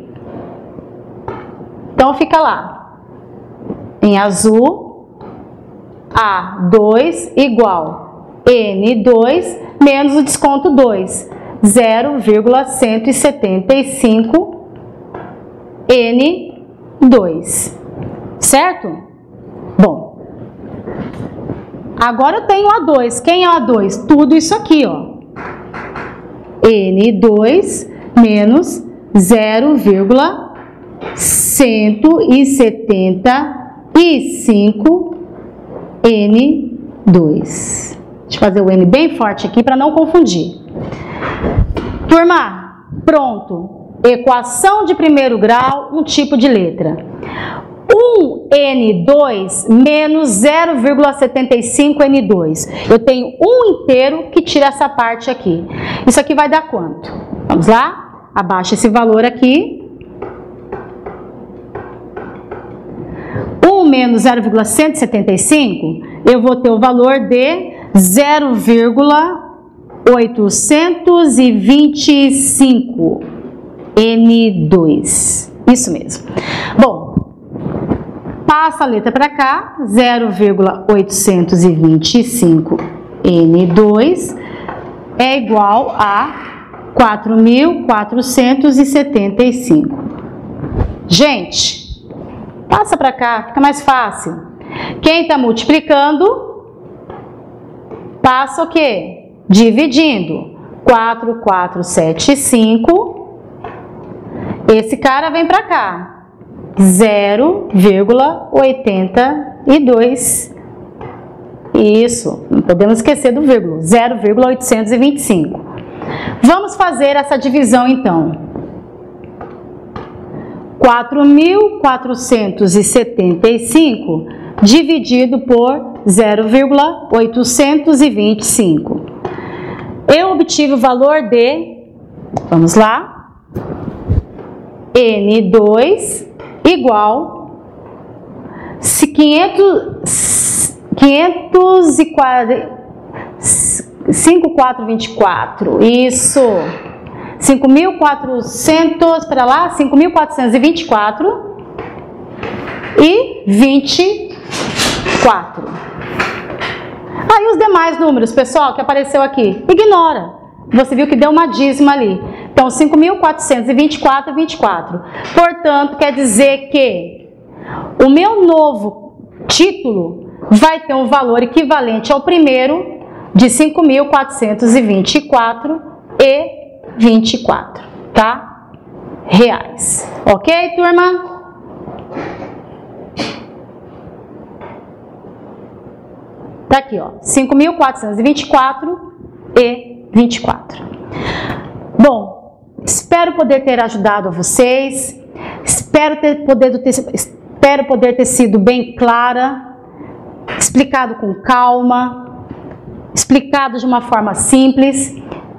Então fica lá. Em azul, A2 igual N2 menos o desconto 2, 0,175N2. Certo? Bom, agora eu tenho A2. Quem é o A2? Tudo isso aqui, ó. N2 menos 0,175N2. Deixa eu fazer o N bem forte aqui para não confundir. Turma, pronto. Equação de primeiro grau, um tipo de letra. 1N2 menos 0,75N2. Eu tenho um inteiro que tira essa parte aqui. Isso aqui vai dar quanto? Vamos lá? Abaixa esse valor aqui. 1 menos 0,175, eu vou ter o valor de 0,825 N2. Isso mesmo. Bom, passa a letra para cá, 0,825 N2 é igual a 4.475. Gente, passa para cá, fica mais fácil. Quem está multiplicando, passa o quê? Dividindo. 4,475. Esse cara vem para cá. 0,82. Isso, não podemos esquecer do vírgula. 0,825. Vamos fazer essa divisão então. 4.475 dividido por 0,825. Eu obtive o valor de, vamos lá, N2 igual 5.424. Isso. 5.400, para lá, 5.424 e 24. Aí os demais números, pessoal, que apareceu aqui, ignora. Você viu que deu uma dízima ali. Então, 5.424 e 24. Portanto, quer dizer que o meu novo título vai ter um valor equivalente ao primeiro de 5.424 e 24, tá? Reais. Ok, turma? Tá aqui, ó. 5.424 e 24. Bom, espero poder ter ajudado a vocês. Espero poder ter sido bem clara, explicado com calma, explicado de uma forma simples,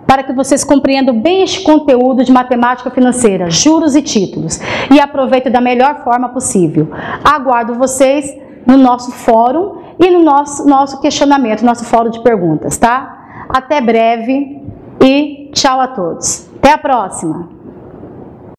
para que vocês compreendam bem este conteúdo de matemática financeira, juros e títulos, e aproveitem da melhor forma possível. Aguardo vocês no nosso fórum e no nosso questionamento, nosso fórum de perguntas, tá? Até breve e tchau a todos. Até a próxima!